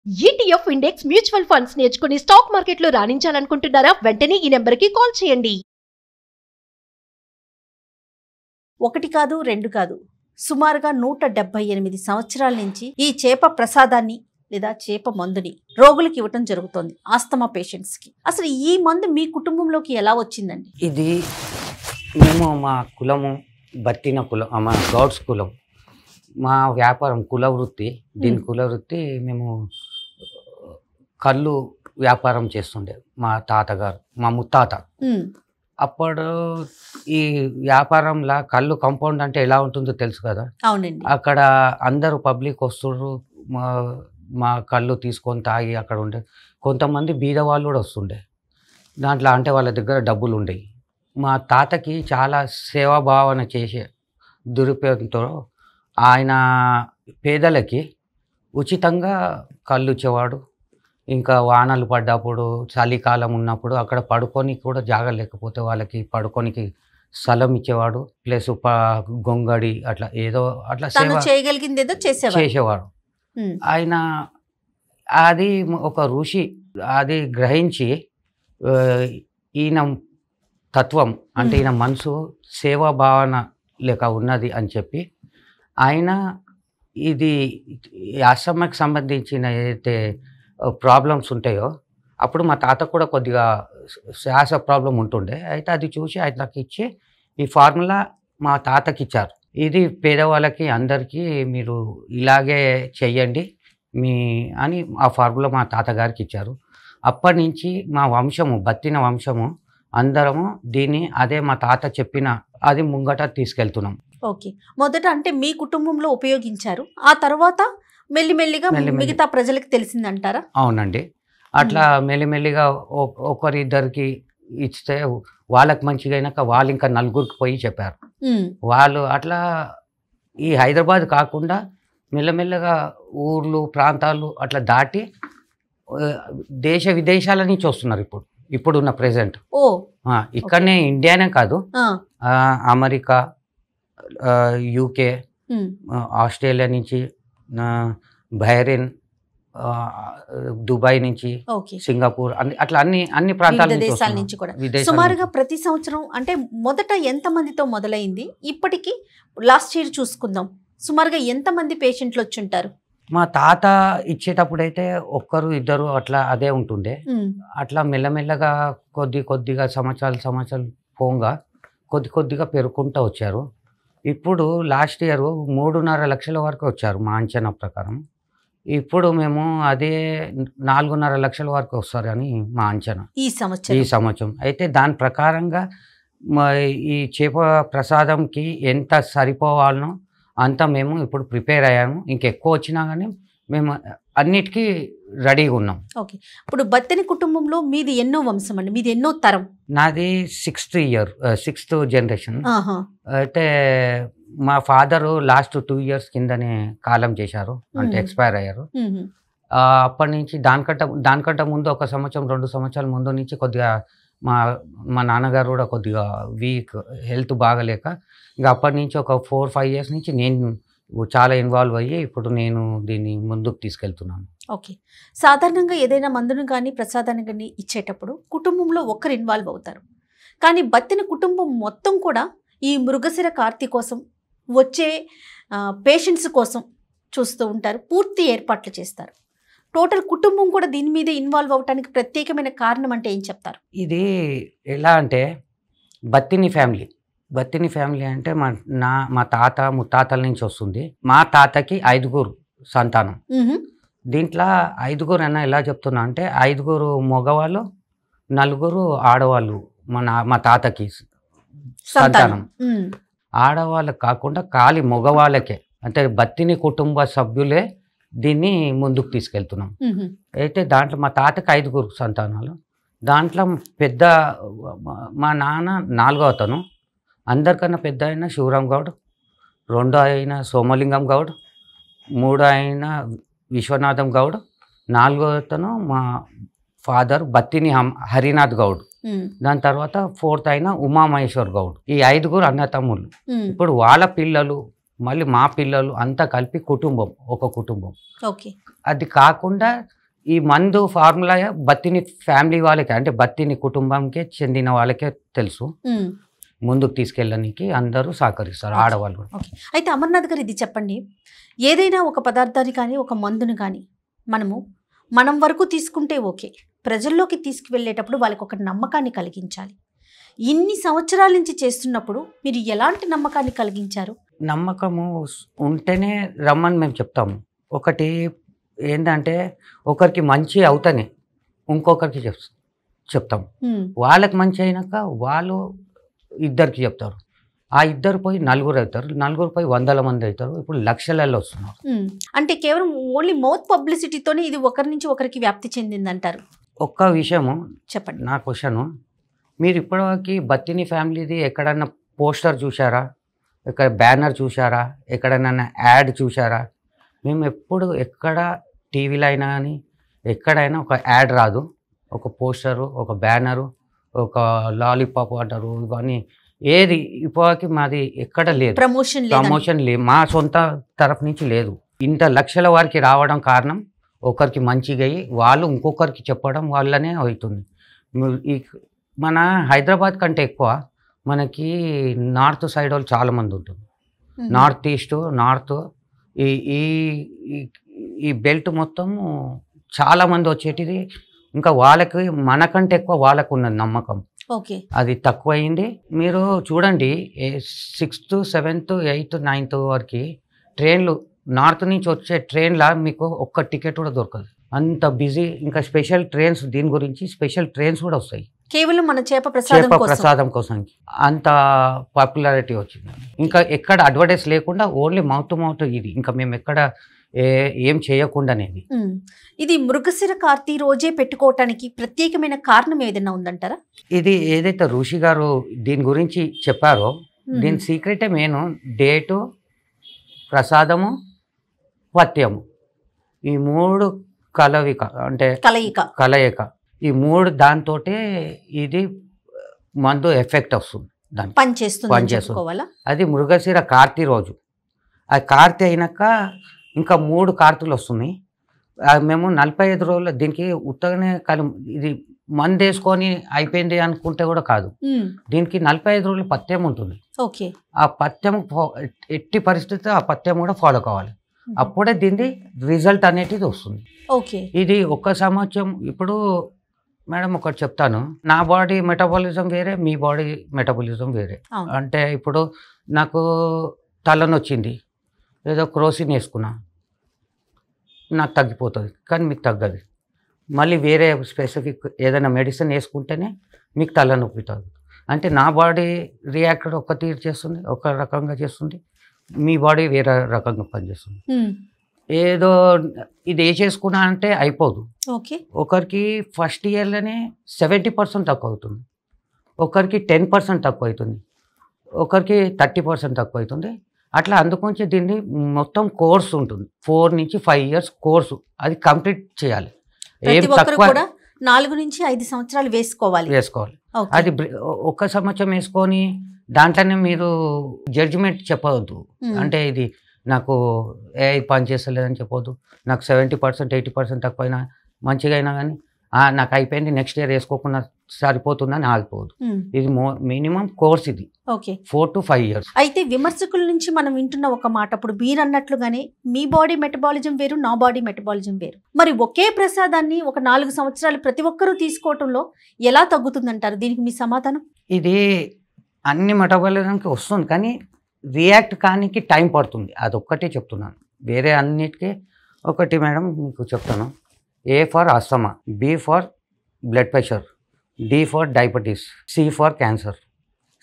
ETF index mutual funds నేర్చుకుని stock మార్కెట్లో రాణించాలనుకుంటున్నారా? వెంటనే ఈ నెంబర్కి కాల్ చేయండి. ఒకటి కాదు రెండు కాదు, సుమారుగా 178 సంవత్సరాల నుంచి ఈ చేప ప్రసాదాన్ని లేదా చేప మందుని రోగులకు ఇవ్వటం జరుగుతోంది, ఆస్తమా పేషెంట్స్కి. అసలు ఈ మందు మీ కుటుంబంలోకి ఎలా వచ్చిందండి? ఇది మేము మా కులము బట్టిన కులం, మా గౌడ్స్ కులం, మా వ్యాపారం కుల వృత్తి. దీని కుల వృత్తి మేము కళ్ళు వ్యాపారం చేస్తుండే మా తాతగారు, మా ముత్తాత. అప్పుడు ఈ వ్యాపారంలో కళ్ళు కాంపౌండ్ అంటే ఎలా ఉంటుందో తెలుసు కదా. అవునండి. అక్కడ అందరూ పబ్లిక్ వస్తుండ్రు, మా కళ్ళు తీసుకొని తాగి అక్కడ ఉండే. కొంతమంది బీద వాళ్ళు కూడా వస్తుండే దాంట్లో, అంటే వాళ్ళ దగ్గర డబ్బులు ఉండేవి. మా తాతకి చాలా సేవాభావన చేసే దురుపయోగంతో ఆయన పేదలకి ఉచితంగా కళ్ళు ఇచ్చేవాడు. ఇంకా వానలు పడ్డప్పుడు, చలికాలం ఉన్నప్పుడు అక్కడ పడుకోనికి కూడా జాగా లేకపోతే వాళ్ళకి పడుకోనికి స్థలం ఇచ్చేవాడు. ప్లస్ గొంగడి అట్లా ఏదో అట్లా చేయగలిగింది ఏదో చేసేవాడు. ఆయన అది ఒక ఋషి అది గ్రహించి ఈయన తత్వం అంటే ఈయన మనసు సేవా భావన లేక ఉన్నది అని చెప్పి ఆయన ఇది ఆశ్రమకు సంబంధించిన ఏదైతే ప్రాబ్లమ్స్ ఉంటాయో, అప్పుడు మా తాత కూడా కొద్దిగా శ్వాస ప్రాబ్లం ఉంటుండే. అయితే అది చూసి ఆయనకి ఇచ్చి ఈ ఫార్ములా మా తాతకి ఇచ్చారు. ఇది పేదవాళ్ళకి అందరికీ మీరు ఇలాగే చెయ్యండి అని ఆ ఫార్ములా మా తాతగారికి ఇచ్చారు. అప్పటి నుంచి మా వంశము, బత్తిన వంశము అందరము దీన్ని అదే మా తాత చెప్పిన అది ముంగట తీసుకెళ్తున్నాం. ఓకే, మొదట అంటే మీ కుటుంబంలో ఉపయోగించారు, ఆ తర్వాత మెల్లిమెల్లిగా మిగతా ప్రజలకు తెలిసిందంటారా? అవునండి, అట్లా మెల్లిమెల్లిగా ఒకరిద్దరికి ఇస్తే వాళ్ళకి మంచిగా అయినాక వాళ్ళు ఇంకా నలుగురికి పోయి చెప్పారు. వాళ్ళు అట్లా ఈ హైదరాబాద్ కాకుండా మెల్లమెల్లగా ఊర్లు ప్రాంతాలు అట్లా దాటి దేశ విదేశాల నుంచి వస్తున్నారు. ఇప్పుడున్న ప్రెసెంట్ ఇక్కడనే ఇండియానే కాదు, అమెరికా, యూకే, ఆస్ట్రేలియా నుంచి, బహ్రెయిన్, దుబాయ్ నుంచి, సింగపూర్, అట్లా అన్ని ప్రాంతాల నుంచి కూడా సుమారుగా ప్రతి సంవత్సరం. అంటే మొదట ఎంత మందితో మొదలైంది, ఇప్పటికి లాస్ట్ ఇయర్ చూసుకుందాం, సుమారుగా ఎంత మంది పేషెంట్లు వచ్చి ఉంటారు? మా తాత ఇచ్చేటప్పుడైతే ఒక్కరు ఇద్దరు అట్లా అదే ఉంటుండే. అట్లా మెల్లమెల్లగా కొద్దిగా సంవత్సరాలు పోగా కొద్దిగా పెరుగుకుంటూ వచ్చారు. ఇప్పుడు లాస్ట్ ఇయర్ 3.5 లక్షల వరకు వచ్చారు మా అంచనా ప్రకారం. ఇప్పుడు మేము అదే 4.5 లక్షల వరకు వస్తారని మా అంచనా ఈ సంవత్సరం. అయితే దాని ప్రకారంగా ఈ చేప ప్రసాదంకి ఎంత సరిపోవాలనో అంత మేము ఇప్పుడు ప్రిపేర్ అయ్యాము. ఇంకెక్కువ వచ్చినా కానీ మేము అన్నిటికీ రెడీగా ఉన్నాం. ఓకే, ఇప్పుడు బత్తెని కుటుంబంలో మీది ఎన్నో వంశం అండి, మీది ఎన్నో తరం? నాది 6th జనరేషన్. అయితే మా ఫాదరు లాస్ట్ 2 years కిందనే కాలం చేశారు, అంటే ఎక్స్పైర్ అయ్యారు. అప్పటి నుంచి దానికంటే ముందు 1 సంవత్సరం 2 సంవత్సరాల ముందు నుంచి కొద్దిగా మా నాన్నగారు కూడా కొద్దిగా వీక్, హెల్త్ బాగలేక ఇంకా అప్పటి నుంచి ఒక 4-5 years నుంచి నేను చాలా ఇన్వాల్వ్ అయ్యి ఇప్పుడు నేను దీన్ని ముందుకు తీసుకెళ్తున్నాను. ఓకే, సాధారణంగా ఏదైనా మందును కానీ ప్రసాదాన్ని కానీ ఇచ్చేటప్పుడు కుటుంబంలో ఒక్కరు ఇన్వాల్వ్ అవుతారు, కానీ బత్తిన కుటుంబం మొత్తం కూడా ఈ మృగశిర కార్తీ కోసం వచ్చే పేషెంట్స్ కోసం చూస్తూ ఉంటారు, పూర్తి ఏర్పాట్లు చేస్తారు. టోటల్ కుటుంబం కూడా దీని మీద ఇన్వాల్వ్ అవడానికి ప్రత్యేకమైన కారణం అంటే ఏం చెప్తారు? ఇది ఎలా అంటే బత్తిని ఫ్యామిలీ అంటే మా తాత ముత్తాతల నుంచి వస్తుంది. మా తాతకి 5 సంతానం. దీంట్లో 5 అన్న ఎలా చెప్తున్నా అంటే 5 మగవాళ్ళు 4 ఆడవాళ్ళు మా తాతకి సంతానం. ఆడవాళ్ళకి కాకుండా ఖాళీ మగవాళ్ళకే, అంటే బత్తిని కుటుంబ సభ్యులే దీన్ని ముందుకు తీసుకెళ్తున్నాం. అయితే దాంట్లో మా తాతకి 5 సంతానాలు. దాంట్లో పెద్ద మా నాన్న 4వ అతను, అందరికన్నా పెద్ద అయిన శివరాం గౌడ్, 2వ అయిన సోమలింగం గౌడ్, 3వ అయిన విశ్వనాథం గౌడ్, 4వ అతను మా ఫాదర్ బత్తిని హరినాథ్ గౌడ్, దాని తర్వాత 4th అయిన ఉమామహేశ్వర్ గౌడ్. ఈ 5 అన్నతమ్ముళ్ళు. ఇప్పుడు వాళ్ళ పిల్లలు మళ్ళీ మా పిల్లలు అంతా కలిపి కుటుంబం, ఒక కుటుంబం. ఓకే. అది కాకుండా ఈ మందు ఫార్ములా బత్తిని ఫ్యామిలీ వాళ్ళకే, అంటే బత్తిని కుటుంబంకే చెందిన వాళ్ళకే తెలుసు. ముందుకు తీసుకెళ్ళడానికి అందరూ సహకరిస్తారు, ఆడవాళ్ళు కూడా. ఓకే. అయితే అమర్నాథ్ గారు ఇది చెప్పండి, ఏదైనా ఒక పదార్థాన్ని కానీ ఒక మందుని కానీ మనం వరకు తీసుకుంటే ఓకే, ప్రజల్లోకి తీసుకువెళ్ళేటప్పుడు వాళ్ళకి ఒక నమ్మకాన్ని కలిగించాలి. ఇన్ని సంవత్సరాల నుంచి చేస్తున్నప్పుడు మీరు ఎలాంటి నమ్మకాన్ని కలిగించారు? నమ్మకము ఉంటేనే రమ్మని మేము చెప్తాము. ఒకటి ఏంటంటే ఒకరికి మంచి అవుతానే ఇంకొకరికి చెప్తాము. వాళ్ళకి మంచి అయినాక వాళ్ళు ఇద్దరికి చెప్తారు, ఆ ఇద్దరు పోయి నలుగురు అవుతారు, నలుగురు పోయి 100 మంది అవుతారు, ఇప్పుడు లక్షలలో వస్తున్నారు. అంటే కేవలం ఓన్లీ మౌత్ పబ్లిసిటీతోనే ఇది ఒకరి నుంచి ఒకరికి వ్యాప్తి చెందిందంటారు? ఒక్క విషయము చెప్పండి. నా క్వశ్చను, మీరు ఇప్పటివరకు బత్తిని ఫ్యామిలీది ఎక్కడన్నా పోస్టర్ చూసారా, ఇక్కడ బ్యానర్ చూసారా, ఎక్కడైనా యాడ్ చూసారా? మేము ఎప్పుడు ఎక్కడ టీవీలో అయినా కానీ ఎక్కడైనా ఒక యాడ్ రాదు, ఒక పోస్టరు, ఒక బ్యానరు, ఒక లాలీపాప్ అంటారు, ఇవన్నీ ఏది ఇప్పటికి మాది ఎక్కడ లేదు. ప్రమోషన్ లేదు, మా సొంత తరఫు నుంచి లేదు. ఇంత లక్షల వారికి రావడం కారణం ఒకరికి మంచిగా అయ్యి వాళ్ళు ఇంకొకరికి చెప్పడం వల్లనే అవుతుంది. ఈ మన హైదరాబాద్ కంటే ఎక్కువ మనకి నార్త్ సైడ్ వాళ్ళు చాలామంది ఉంటుంది. నార్త్ ఈస్ట్, నార్త్, ఈ ఈ బెల్ట్ మొత్తం చాలామంది వచ్చేటిది. ఇంకా వాళ్ళకి మనకంటే ఎక్కువ వాళ్ళకు ఉన్నది నమ్మకం. ఓకే. అది తక్కువైంది. మీరు చూడండి 6th, 7th, 8th, 9th వరకు ట్రైన్లు నార్త్ నుంచి వచ్చే ట్రైన్లా మీకు ఒక్క టికెట్ కూడా దొరకదు, అంత బిజీ. ఇంకా స్పెషల్ ట్రైన్స్, దీని గురించి స్పెషల్ ట్రైన్స్ కూడా వస్తాయి కేవలం మన చేప ప్రసాదం కోసం. అంత పాపులారిటీ వచ్చింది. ఇంకా ఎక్కడ అడ్వర్టైజ్ లేకుండా ఓన్లీ మౌత్ టు మౌత్ ఇది. ఇంకా మేము ఎక్కడ ఏం చేయకుండానేది. ఇది మృగశిర కార్తీ రోజే పెట్టుకోవటానికి ప్రత్యేకమైన కారణం ఏదైనా ఉందంటారా? ఇది ఏదైతే ఋషి గారు దీని గురించి చెప్పారో దీని సీక్రెటే మెయిన్. డేటు, ప్రసాదము, పథ్యము, ఈ 3 కలయిక, అంటే కలయిక, ఈ 3 దాంతో ఇది మందు ఎఫెక్ట్ వస్తుంది, దానికి పనిచేస్తుంది. అది మృగశిర కార్తీ రోజు. ఆ కార్తీ అయినాక ఇంకా 3 కార్తీలు వస్తున్నాయి. మేము 45 రోజులు దీనికి ఉత్తగానే ఇది మందు వేసుకొని అయిపోయింది అనుకుంటే కూడా కాదు. దీనికి 45 రోజులు పథ్యం ఉంటుంది. ఆ పథ్యం ఎట్టి పరిస్థితి ఆ పథ్యం కూడా ఫాలో కావాలి, అప్పుడే దీన్ని రిజల్ట్ అనేటిది వస్తుంది. ఇది ఒక సంవత్సరం. ఇప్పుడు మేడం ఒకటి చెప్తాను, నా బాడీ మెటబాలిజం వేరే, మీ బాడీ మెటబాలిజం వేరే. అంటే ఇప్పుడు నాకు తలనొచ్చింది, ఏదో క్రోసిన్ వేసుకున్నా, నాకు తగ్గిపోతుంది, కానీ మీకు తగ్గదు. మళ్ళీ వేరే స్పెసిఫిక్ ఏదైనా మెడిసిన్ వేసుకుంటేనే మీకు తలనొప్పి తగ్గుతుంది. అంటే నా బాడీ రియాక్ట్ ఒక తీరు చేస్తుంది, ఒక రకంగా చేస్తుంది, మీ బాడీ వేరే రకంగా పనిచేస్తుంది. ఏదో ఇది ఏ చేసుకున్నా అంటే అయిపోదు. ఒకరికి ఫస్ట్ ఇయర్లోనే 70% తక్కువ అవుతుంది, ఒకరికి 10% తక్కువ అవుతుంది, ఒకరికి 30% తక్కువ అవుతుంది. అట్లా అందుకొంచి దీన్ని మొత్తం కోర్స్ ఉంటుంది, 4 నుంచి 5 years కోర్సు, అది కంప్లీట్ చేయాలి. ఏం తక్కువ 4 నుంచి 5 సంవత్సరాలు వేసుకోవాలి. అది ఒక్క సంవత్సరం వేసుకొని దాంట్లోనే మీరు జడ్జిమెంట్ చెప్పవద్దు. అంటే ఇది నాకు పని చేస్తలేదని చెప్పొద్దు, నాకు 70%, 80% తక్కువైనా మంచిగా అయినా కానీ నాకు అయిపోయింది, నెక్స్ట్ ఇయర్ వేసుకోకుండా సరిపోతుందని ఆగిపోదు. ఇది మినిమం కోర్స్, ఇది 4 to 5 years. అయితే విమర్శకుల నుంచి మనం వింటున్న ఒక మాట, ఇప్పుడు మీరు అన్నట్లుగానే మీ బాడీ మెటబాలిజం వేరు, నా బాడీ మెటబాలిజం వేరు. మరి ఒకే ప్రసాదాన్ని ఒక 4 సంవత్సరాలు ప్రతి ఒక్కరూ తీసుకోవటంలో ఎలా తగ్గుతుందంటారు? దీనికి మీ సమాధానం? ఇది అన్ని మెటబాలిజంకి వస్తుంది, కానీ రియాక్ట్ కానికి టైం పడుతుంది, అదొక్కటే చెప్తున్నాను. వేరే అన్నిటికీ ఒకటి మేడం మీకు చెప్తాను. A for asthma, B for blood pressure, D for diabetes, C for cancer.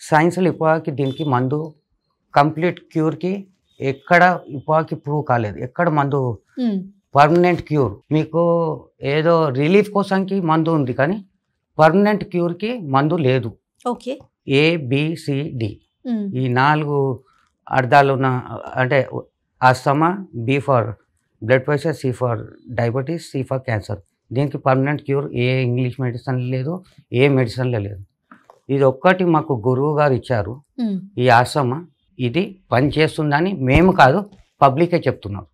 సైన్స్లో ఇప్పటికి దీనికి మందు కంప్లీట్ క్యూర్కి ఎక్కడ ఇప్పటికి ప్రూవ్ కాలేదు. ఎక్కడ మందు పర్మనెంట్ క్యూర్, మీకు ఏదో రిలీఫ్ కోసానికి మందు ఉంది, కానీ పర్మనెంట్ క్యూర్కి మందు లేదు. ABCD ఈ 4 అర్థాలు ఉన్న, అంటే asthma, B for blood pressure, C for diabetes, C for cancer. దీనికి పర్మనెంట్ క్యూర్ ఏ ఇంగ్లీష్ మెడిసిన్ లేదు, ఏ మెడిసిన్లో లేదు. ఇది ఒక్కటి మాకు గురువు గారు ఇచ్చారు. ఈ ఆస్తమా ఇది పని చేస్తుందని మేము కాదు, పబ్లికే చెప్తున్నారు.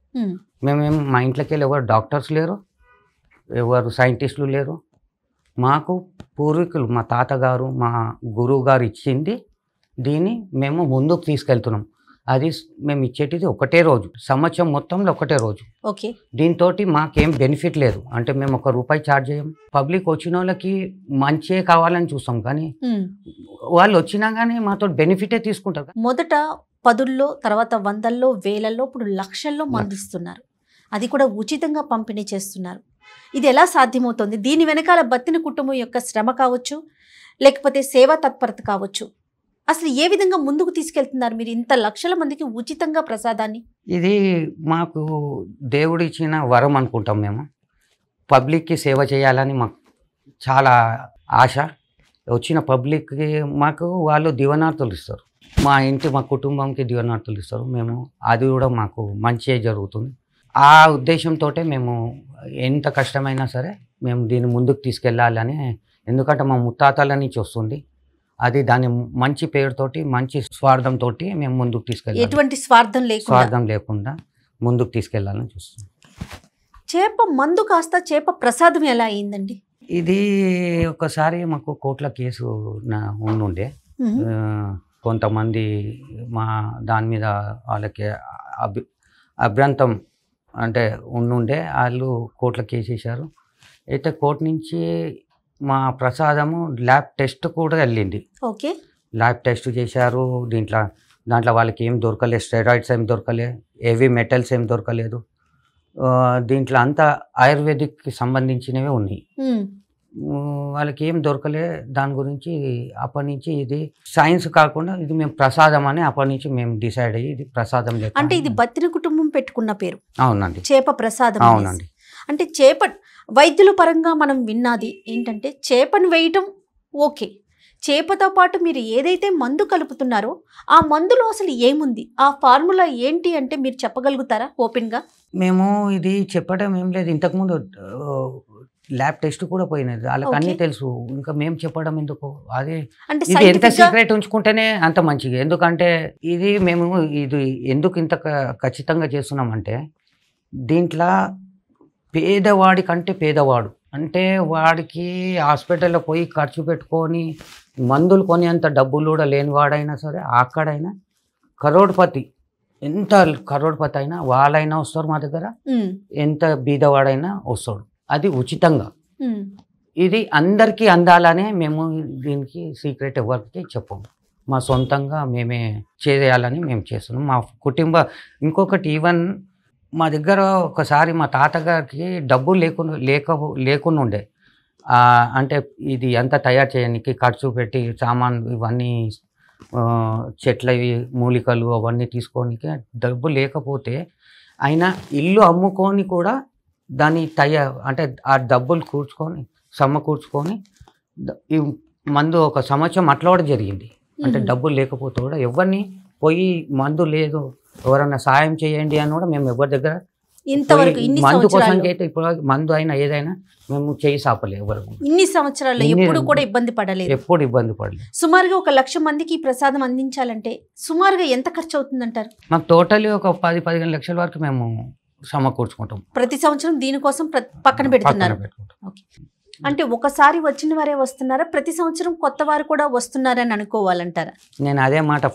మేమేం మా ఇంట్లోకి వెళ్ళి ఎవరు డాక్టర్స్ లేరు, ఎవరు సైంటిస్టులు లేరు. మాకు పూర్వీకులు, మా తాతగారు, మా గురువు గారు ఇచ్చింది, దీన్ని మేము ముందుకు తీసుకెళ్తున్నాం. అది మేము ఇచ్చేటిది ఒకటే రోజు, సంవత్సరం మొత్తంలో ఒకటే రోజు. ఓకే. దీంతో మాకేం బెనిఫిట్ లేదు. అంటే మేము ₹1 ఛార్జ్ చేయం. పబ్లిక్ వచ్చిన వాళ్ళకి మంచిగా కావాలని చూస్తాం, కానీ వాళ్ళు వచ్చినా కానీ మాతో బెనిఫిటే తీసుకుంటారు. మొదట 10ల్లో, తర్వాత 100ల్లో, 1000ల్లో, ఇప్పుడు లక్షల్లో మందిస్తున్నారు. అది కూడా ఉచితంగా పంపిణీ చేస్తున్నారు. ఇది ఎలా సాధ్యమవుతుంది? దీని వెనకాల బత్తిన కుటుంబం యొక్క శ్రమ కావచ్చు, లేకపోతే సేవా తత్పరత కావచ్చు. అసలు ఏ విధంగా ముందుకు తీసుకెళ్తున్నారు మీరు ఇంత లక్షల మందికి ఉచితంగా ప్రసాదాన్ని? ఇది మాకు దేవుడు ఇచ్చిన వరం అనుకుంటాం. మేము పబ్లిక్కి సేవ చేయాలని మాకు చాలా ఆశ. వచ్చిన పబ్లిక్కి మాకు వాళ్ళు దివనార్తులు ఇస్తారు, మా కుటుంబంకి దివనార్తులు ఇస్తారు. మేము అది కూడా మాకు మంచిగా జరుగుతుంది. ఆ ఉద్దేశంతో మేము ఎంత కష్టమైనా సరే మేము దీన్ని ముందుకు తీసుకెళ్ళాలని, ఎందుకంటే మా ముత్తాతల నుంచి వస్తుంది అది. దాని మంచి పేరుతోటి, మంచి స్వార్థంతో మేము ముందుకు తీసుకెళ్ళాలి. ఎటువంటి స్వార్థం లేకుండా ముందుకు తీసుకెళ్లాలని చూస్తున్నాం. చేప మందు కాస్త చేప ప్రసాదం ఎలా అయిందండి? ఇది ఒకసారి మాకు కోర్టుల కేసు ఉండుండే. కొంతమంది మా దాని మీద వాళ్ళకి అభ్యంతరం అంటే ఉండుండే, వాళ్ళు కోర్టుల కేసు వేశారు. అయితే కోర్టు నుంచి మా ప్రసాదము ల్యాబ్ టెస్ట్ కూడా వెళ్ళింది. ఓకే. ల్యాబ్ టెస్ట్ చేశారు. దాంట్లో వాళ్ళకి ఏం దొరకలేదు, స్టెరాయిడ్స్ ఏం దొరకలేదు, హెవీ మెటల్స్ ఏం దొరకలేదు. దీంట్లో అంతా ఆయుర్వేదిక్కి సంబంధించినవే ఉన్నాయి. వాళ్ళకి ఏం దొరకలే. దాని గురించి అప్పటి నుంచి ఇది సైన్స్ కాకుండా ఇది మేము ప్రసాదం అని అప్పటి నుంచి మేము డిసైడ్ అయ్యి ఇది ప్రసాదం. అంటే ఇది బత్తిన కుటుంబం పెట్టుకున్న పేరు? అవునండి, చేప ప్రసాదం. అవునండి. అంటే చేప వైద్యుల పరంగా మనం విన్నది ఏంటంటే చేపను వేయటం ఓకే, చేపతో పాటు మీరు ఏదైతే మందు కలుపుతున్నారో ఆ మందులో అసలు ఏముంది, ఆ ఫార్ములా ఏంటి అంటే మీరు చెప్పగలుగుతారా ఓపెన్గా? మేము ఇది చెప్పడం ఏం లేదు. ఇంతకుముందు ల్యాబ్ టెస్ట్ కూడా పోయినది, వాళ్ళకి అన్నీ తెలుసు. ఇంకా మేము చెప్పడం ఎందుకు? అది ఇది ఎంత సీక్రెట్ ఉంచుకుంటేనే అంత మంచిగా. ఎందుకంటే ఇది మేము ఇది ఎందుకు ఇంత ఖచ్చితంగా చేస్తున్నామంటే, దీంట్లో పేదవాడి కంటే పేదవాడు అంటే వాడికి హాస్పిటల్లో పోయి ఖర్చు పెట్టుకొని మందులు కొనేంత డబ్బులు కూడా లేనివాడైనా సరే, అక్కడైనా కరోడ్పతి, ఎంత కరోడ్పతి అయినా వాళ్ళైనా వస్తారు మా దగ్గర, ఎంత బీదవాడైనా వస్తాడు. అది ఉచితంగా. ఇది అందరికీ అందాలనే మేము దీనికి సీక్రెట్ ఎవరికి చెప్పము. మా సొంతంగా మేమే చేయాలని మేము చేస్తున్నాం. మా ఇంకొకటి ఈవెన్ మా దగ్గర ఒకసారి మా తాతగారికి డబ్బు లేకుండా ఉండే. అంటే ఇది అంతా తయారు చేయడానికి ఖర్చు పెట్టి సామాన్ ఇవన్నీ చెట్లవి మూలికలు అవన్నీ తీసుకోనికి డబ్బు లేకపోతే ఆయన ఇల్లు అమ్ముకొని కూడా దాన్ని అంటే ఆ డబ్బులు సమకూర్చుకొని ఈ మందు ఒక సంవత్సరం అట్లా కూడా జరిగింది. అంటే డబ్బులు లేకపోతే కూడా ఎవరిని పోయి మందు లేదు ఎవరన్నా సాయం చేయండి అని కూడా మేము ఎవరి దగ్గర ఇంతవరకు మందు కోసం అయితే ఇప్పుడు మందు అయినా ఏదైనా మేము చేయి సాపలేదు. ఎవరు ఇన్ని సంవత్సరాల్లో ఎప్పుడు కూడా ఇబ్బంది పడలేదు. ఎప్పుడు ఇబ్బంది పడలేదు. సుమారుగా 1,00,000 మందికి ఈ ప్రసాదం అందించాలంటే సుమారుగా ఎంత ఖర్చు అవుతుందంటారు? మాకు టోటల్లీ ఒక 10-15 లక్షల వరకు మేము సమకూర్చుకుంటాం. ప్రతి సంవత్సరం దీనికోసం పక్కన పెడుతున్నారు. అంటే ఒకసారి వచ్చిన వారే వస్తున్నారా, ప్రతి సంవత్సరం కొత్త వారు కూడా వస్తున్నారని అనుకోవాలంటారా? నేను అదే మాట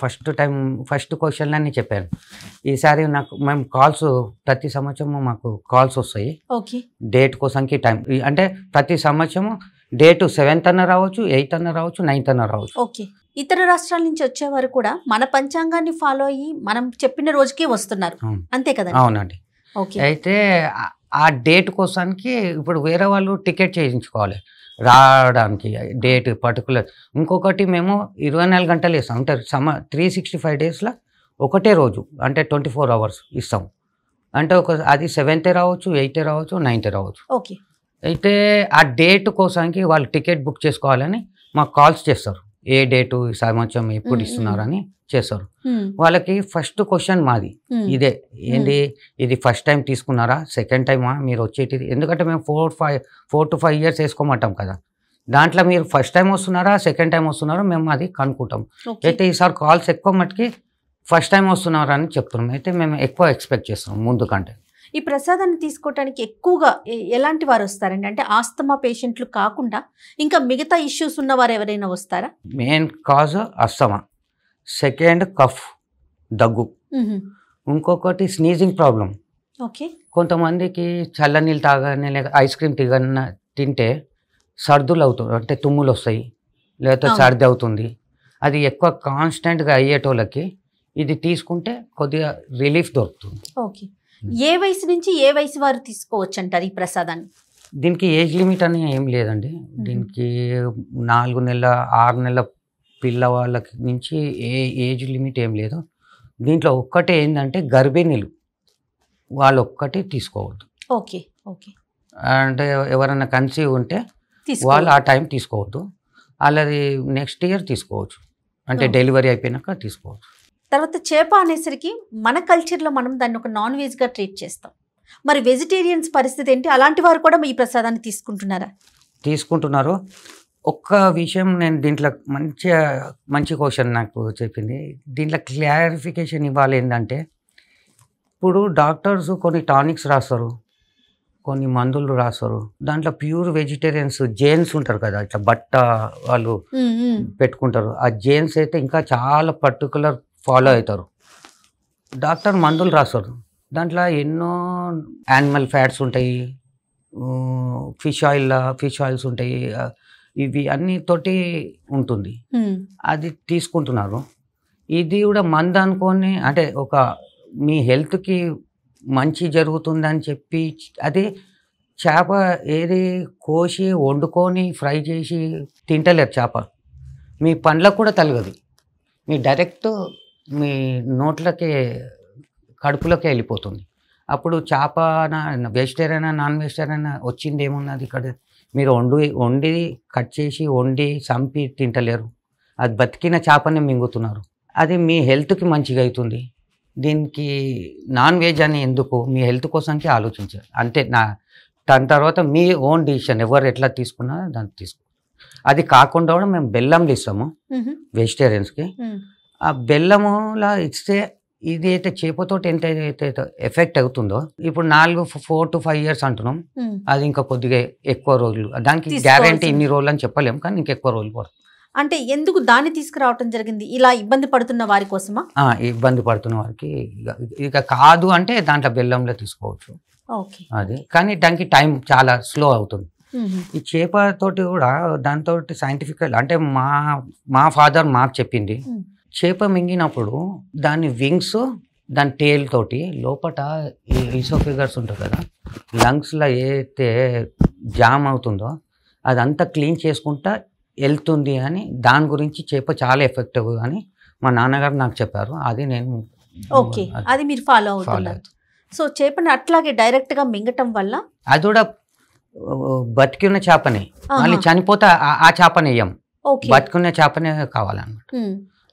ఫస్ట్ క్వశ్చన్లన్నీ చెప్పాను. ఈసారి మేము కాల్స్ ప్రతి సంవత్సరం మాకు కాల్స్ వస్తాయి. ఓకే. డేట్ కోసంకి టైం అంటే ప్రతి సంవత్సరం డేట్ 7th అన్న రావచ్చు, 8th అన్న రావచ్చు, 9th అన్న రావచ్చు. ఓకే. ఇతర రాష్ట్రాల నుంచి వచ్చేవారు కూడా మన పంచాంగాన్ని ఫాలో అయ్యి మనం చెప్పిన రోజుకే వస్తున్నారు, అంతే కదా? అవునండి. అయితే ఆ డేట్ కోసానికి ఇప్పుడు వేరే వాళ్ళు టికెట్ చేయించుకోవాలి రావడానికి, డేట్ పర్టికులర్. ఇంకొకటి మేము 24 గంటలు ఇస్తాం. అంటే 365 డేస్లో ఒకటే రోజు అంటే 24 hours ఇస్తాం. అంటే అది 7th రావచ్చు, 8th రావచ్చు, 9th రావచ్చు. ఓకే. అయితే ఆ డేట్ కోసానికి వాళ్ళు టికెట్ బుక్ చేసుకోవాలని మాకు కాల్స్ చేస్తారు. ఏ డేటు ఈ సంవత్సరం ఎప్పుడు ఇస్తున్నారని చేస్తారు. వాళ్ళకి ఫస్ట్ క్వశ్చన్ మాది ఇదే, ఏంటి ఇది ఫస్ట్ టైం తీసుకున్నారా, సెకండ్ టైమా మీరు వచ్చేటిది? ఎందుకంటే మేము 4 to 5 years వేసుకోమంటాం కదా. దాంట్లో మీరు ఫస్ట్ టైం వస్తున్నారా, సెకండ్ టైం వస్తున్నారా మేము అది కనుక్కుంటాం. అయితే ఈసారి కాల్స్ ఎక్కువ మట్టుకి ఫస్ట్ టైం వస్తున్నారు అని చెప్తున్నాం. అయితే మేము ఎక్కువ ఎక్స్పెక్ట్ చేస్తున్నాం ముందు కంటే. ఈ ప్రసాదాన్ని తీసుకోవడానికి ఎక్కువగా ఎలాంటి వారు వస్తారండి? అంటే ఆస్తమా పేషెంట్లు కాకుండా ఇంకా మిగతా ఇష్యూస్ ఉన్నవారు ఎవరైనా వస్తారా? Main cause asthma, second cough దగ్గు, ఇంకొకటి స్నీజింగ్ ప్రాబ్లం. ఓకే. కొంతమందికి చల్లనీళ్ళు తాగానే లేక ఐస్ క్రీమ్ తింటే సర్దులు అవుతుంది, అంటే తుమ్ములు వస్తాయి, లేకపోతే సర్ది అవుతుంది. అది ఎక్కువ కాన్స్టెంట్గా అయ్యేటోళ్ళకి ఇది తీసుకుంటే కొద్దిగా రిలీఫ్ దొరుకుతుంది. ఓకే. ఏ వయసు నుంచి ఏ వయసు వారు తీసుకోవచ్చు అంటారు ఈ ప్రసాదాన్ని? దీనికి ఏజ్ లిమిట్ అని ఏం లేదండి. దీనికి 4 నెలల 6 నెలల పిల్లవాళ్ళకి నుంచి ఏజ్ లిమిట్ ఏం లేదు. దీంట్లో ఒక్కటే ఏంటంటే గర్భిణీలు వాళ్ళు ఒక్కటి తీసుకోవద్దు. ఓకే. ఓకే. అంటే ఎవరైనా కన్సీవ్ ఉంటే వాళ్ళు ఆ టైం తీసుకోవద్దు. అలాది నెక్స్ట్ ఇయర్ తీసుకోవచ్చు, అంటే డెలివరీ అయిపోయినాక తీసుకోవచ్చు. తర్వాత చేప అనేసరికి మన కల్చర్లో మనం దాన్ని ఒక నాన్ వెజ్గా ట్రీట్ చేస్తాం. మరి వెజిటేరియన్స్ పరిస్థితి ఏంటి? అలాంటి వారు కూడా ఈ ప్రసాదాన్ని తీసుకుంటున్నారా? తీసుకుంటున్నారు. ఒక్క విషయం నేను దీంట్లో మంచి క్వశ్చన్ నాకు చెప్పింది. దీంట్లో క్లారిఫికేషన్ ఇవ్వాలి. ఏంటంటే ఇప్పుడు డాక్టర్స్ కొన్ని టానిక్స్ రాస్తారు, కొన్ని మందులు రాస్తారు. దాంట్లో ప్యూర్ వెజిటేరియన్స్ జైన్స్ ఉంటారు కదా, ఇట్లా బట్ట వాళ్ళు పెట్టుకుంటారు. ఆ జైన్స్ అయితే ఇంకా చాలా పర్టికులర్ ఫాలో అవుతారు. డాక్టర్ మందులు రాస్తారు, దాంట్లో ఎన్నో యానిమల్ ఫ్యాట్స్ ఉంటాయి, ఫిష్ ఆయిల్స్ ఉంటాయి, ఇవి అన్నితోటి ఉంటుంది. అది తీసుకుంటున్నారు. ఇది కూడా మందు అనుకొని, అంటే ఒక మీ హెల్త్కి మంచి జరుగుతుందని చెప్పి అది చేప ఏది కోసి వండుకొని ఫ్రై చేసి తింటలేరు. చేప మీ పండ్లకు కూడా తలగదు, మీ డైరెక్ట్ మీ నోట్లకే కడుపులోకి వెళ్ళిపోతుంది. అప్పుడు చేప వెజిటేరియన్ నాన్ వెజిటేరియన్ వచ్చింది ఏమున్నది ఇక్కడ? మీరు వండి కట్ చేసి వండి చంపి తింటలేరు, అది బతికిన చేపనే మింగుతున్నారు. అది మీ హెల్త్కి మంచిగా అవుతుంది. దీనికి నాన్ వెజ్ అని ఎందుకు? మీ హెల్త్ కోసంకి ఆలోచించారు అంతే. దాని తర్వాత మీ ఓన్ డిసిషన్, ఎవరు ఎట్లా తీసుకున్నా దాన్ని తీసుకో. అది కాకుండా కూడా మేము బెల్లం ఇస్తాము వెజిటేరియన్స్కి. ఆ బెల్లములా ఇస్తే ఇది అయితే చేపతోటి ఎంత అయితే ఎఫెక్ట్ అవుతుందో, ఇప్పుడు 4 to 5 years అంటున్నాం, అది ఇంకా కొద్దిగా ఎక్కువ రోజులు. దానికి గ్యారంటీ ఇన్ని రోజులు అని చెప్పలేము, కానీ ఇంకెక్కువ రోజులు పడుతుంది. అంటే ఎందుకు దాన్ని తీసుకురావటం జరిగింది? ఇలా ఇబ్బంది పడుతున్న వారి కోసమా? ఇబ్బంది పడుతున్న వారికి ఇక కాదు అంటే దాంట్లో బెల్లంలో తీసుకోవచ్చు. అది కానీ దానికి టైం చాలా స్లో అవుతుంది. ఈ చేపతోటి కూడా దాంతో సైంటిఫిక్, అంటే మా ఫాదర్ మాకు చెప్పింది, చేప మింగినప్పుడు దాని వింగ్స్ దాని టేల్ తోటి లోపట ఈసోఫిగస్ ఉంటుంది కదా, లంగ్స్లో ఏదైతే జామ్ అవుతుందో అదంతా క్లీన్ చేసుకుంటా వెళ్తుంది అని, దాని గురించి చేప చాలా ఎఫెక్టివ్ అని మా నాన్నగారు నాకు చెప్పారు. అది నేను అది మీరు ఫాలో అవుతున్నారు. సో చేపని అట్లాగే డైరెక్ట్గా మింగటం వల్ల అది కూడా బతికిన చేపని మళ్ళీ చనిపోతే ఆ చేపని వేయం, బతికున్న చేపనే కావాలన్నమాట.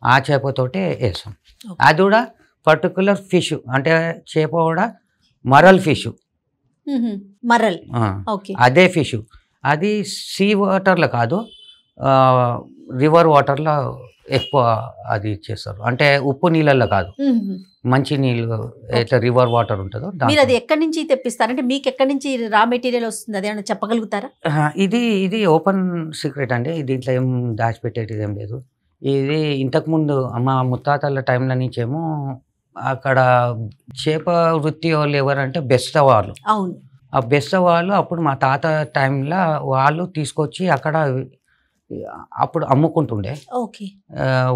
ఆ చేపతోటే వేసాం. అది కూడా పర్టికులర్ ఫిష్, అంటే చేప కూడా మరల్ ఫిష్, అదే ఫిష్. అది సీ వాటర్లో కాదు, రివర్ వాటర్లో ఎక్కువ అది చేస్తారు. అంటే ఉప్పు నీళ్ళల్లో కాదు, మంచి నీళ్ళు అయితే రివర్ వాటర్ ఉంటుందో మీరు అది ఎక్కడి నుంచి తెప్పిస్తారు? అంటే మీకు ఎక్కడి నుంచి రా మెటీరియల్ వస్తుంది, అదేమన్నా చెప్పగలుగుతారా? ఇది ఓపెన్ సీక్రెట్ అండి, దీంట్లో ఏం దాచిపెట్టేది ఏం లేదు. ఇది ఇంతకుముందు మా ముత్తాతల టైంలో నుంచేమో అక్కడ చేప వృత్తి వాళ్ళు ఎవరంటే బెస్తవాళ్ళు. అవును, ఆ బెస్తవాళ్ళు అప్పుడు మా తాత టైంలో వాళ్ళు తీసుకొచ్చి అక్కడ అప్పుడు అమ్ముకుంటుండే.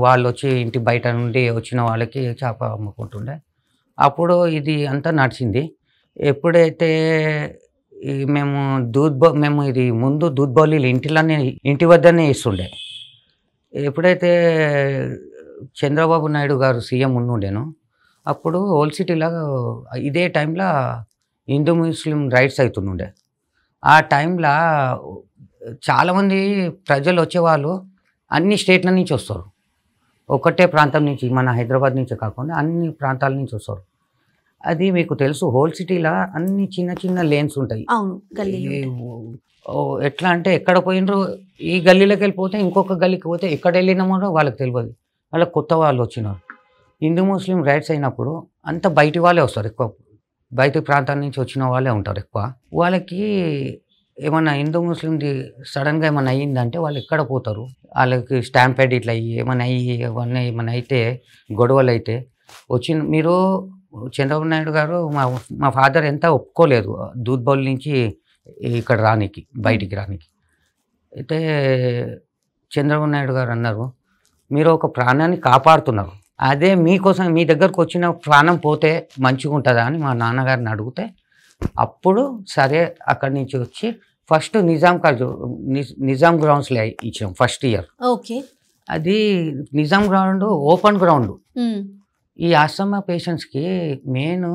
వాళ్ళు వచ్చి ఇంటి బయట నుండి వచ్చిన వాళ్ళకి చేప అమ్ముకుంటుండే. అప్పుడు ఇది అంతా నడిచింది. ఎప్పుడైతే మేము ఇది ముందు దూద్ బౌలీలు ఇంటి వద్దనే ఇస్తుండే. ఎప్పుడైతే చంద్రబాబు నాయుడు గారు సీఎం ఉండుండేను, అప్పుడు ఓల్డ్ సిటీలో ఇదే టైంలో హిందూ ముస్లిం రైట్స్ అవుతుండే. ఆ టైంలో చాలామంది ప్రజలు వచ్చేవాళ్ళు అన్ని స్టేట్ల నుంచి వస్తారు, ఒకటే ప్రాంతం నుంచి, మన హైదరాబాద్ నుంచి కాకుండా అన్ని ప్రాంతాల నుంచి వస్తారు. అది మీకు తెలుసు, హోల్ సిటీలో అన్ని చిన్న చిన్న లేన్స్ ఉంటాయి. ఎట్లా అంటే ఎక్కడ పోయినరు, ఈ గల్లీలోకి వెళ్ళిపోతే ఇంకొక గల్లీకి పోతే ఎక్కడ వెళ్ళినామో వాళ్ళకి తెలియదు. వాళ్ళకి కొత్త వాళ్ళు వచ్చినారు. హిందూ ముస్లిం రైట్స్ అయినప్పుడు అంత బయటి వాళ్ళే వస్తారు ఎక్కువ, బయట ప్రాంతాల నుంచి వచ్చిన వాళ్ళే ఉంటారు ఎక్కువ. వాళ్ళకి ఏమన్నా హిందూ ముస్లింది సడన్గా ఏమన్నా అయ్యిందంటే వాళ్ళు ఎక్కడ పోతారు, వాళ్ళకి స్టాంపెడ్ ఇట్లా అయ్యి ఏమన్నా అయ్యి ఏమన్నా ఏమన్నా అయితే గొడవలు అయితే మీరు చంద్రబాబు నాయుడు గారు మా ఫాదర్ ఎంత ఒప్పుకోలేదు దూద్బౌల్ నుంచి ఇక్కడ రానికి, బయటికి రానికి. అయితే చంద్రబాబు నాయుడు గారు అన్నారు, మీరు ఒక ప్రాణాన్ని కాపాడుతున్నారు, అదే మీకోసం మీ దగ్గరకు వచ్చిన ప్రాణం పోతే మంచిగా ఉంటుందా అని మా నాన్నగారిని అడిగితే అప్పుడు సరే అక్కడి నుంచి వచ్చి ఫస్ట్ నిజాం గ్రౌండ్స్లో ఇచ్చాం ఫస్ట్ ఇయర్. ఓకే. అది నిజాం గ్రౌండ్ ఓపెన్ గ్రౌండ్. ఈ ఆస్తమా పేషెంట్స్కి మెయిన్